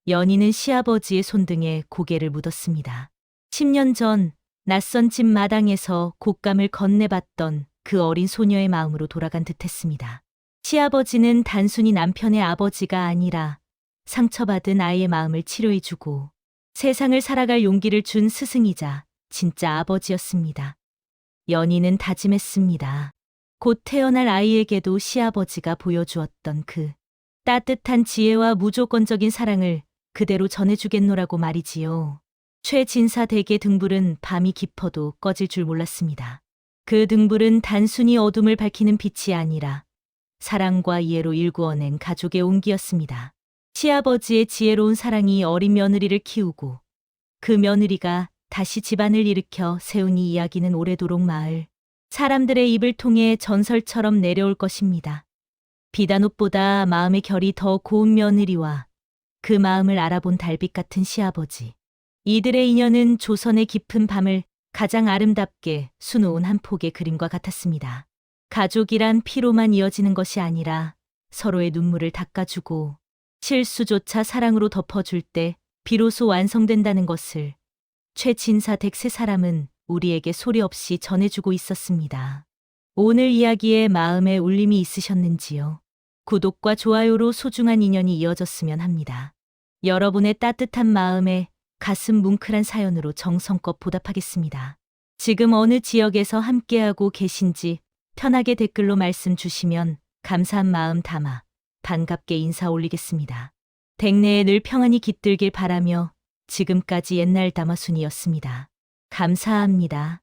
연희는 시아버지의 손등에 고개를 묻었습니다. 10년 전 낯선 집 마당에서 곶감을 건네봤던 그 어린 소녀의 마음으로 돌아간 듯했습니다. 시아버지는 단순히 남편의 아버지가 아니라 상처받은 아이의 마음을 치료해주고 세상을 살아갈 용기를 준 스승이자 진짜 아버지였습니다. 연희는 다짐했습니다. 곧 태어날 아이에게도 시아버지가 보여주었던 그 따뜻한 지혜와 무조건적인 사랑을 그대로 전해주겠노라고 말이지요. 최진사 댁의 등불은 밤이 깊어도 꺼질 줄 몰랐습니다. 그 등불은 단순히 어둠을 밝히는 빛이 아니라 사랑과 이해로 일구어낸 가족의 온기였습니다. 시아버지의 지혜로운 사랑이 어린 며느리를 키우고 그 며느리가 다시 집안을 일으켜 세운 이 이야기는 오래도록 마을 사람들의 입을 통해 전설처럼 내려올 것입니다. 비단옷보다 마음의 결이 더 고운 며느리와 그 마음을 알아본 달빛 같은 시아버지. 이들의 인연은 조선의 깊은 밤을 가장 아름답게 수놓은 한 폭의 그림과 같았습니다. 가족이란 피로만 이어지는 것이 아니라 서로의 눈물을 닦아주고 실수조차 사랑으로 덮어줄 때 비로소 완성된다는 것을 최진사 댁 세 사람은 우리에게 소리 없이 전해주고 있었습니다. 오늘 이야기에 마음에 울림이 있으셨는지요? 구독과 좋아요로 소중한 인연이 이어졌으면 합니다. 여러분의 따뜻한 마음에 가슴 뭉클한 사연으로 정성껏 보답하겠습니다. 지금 어느 지역에서 함께하고 계신지 편하게 댓글로 말씀 주시면 감사한 마음 담아 반갑게 인사 올리겠습니다. 댁내에 늘 평안이 깃들길 바라며 지금까지 옛날 다마순이었습니다. 감사합니다.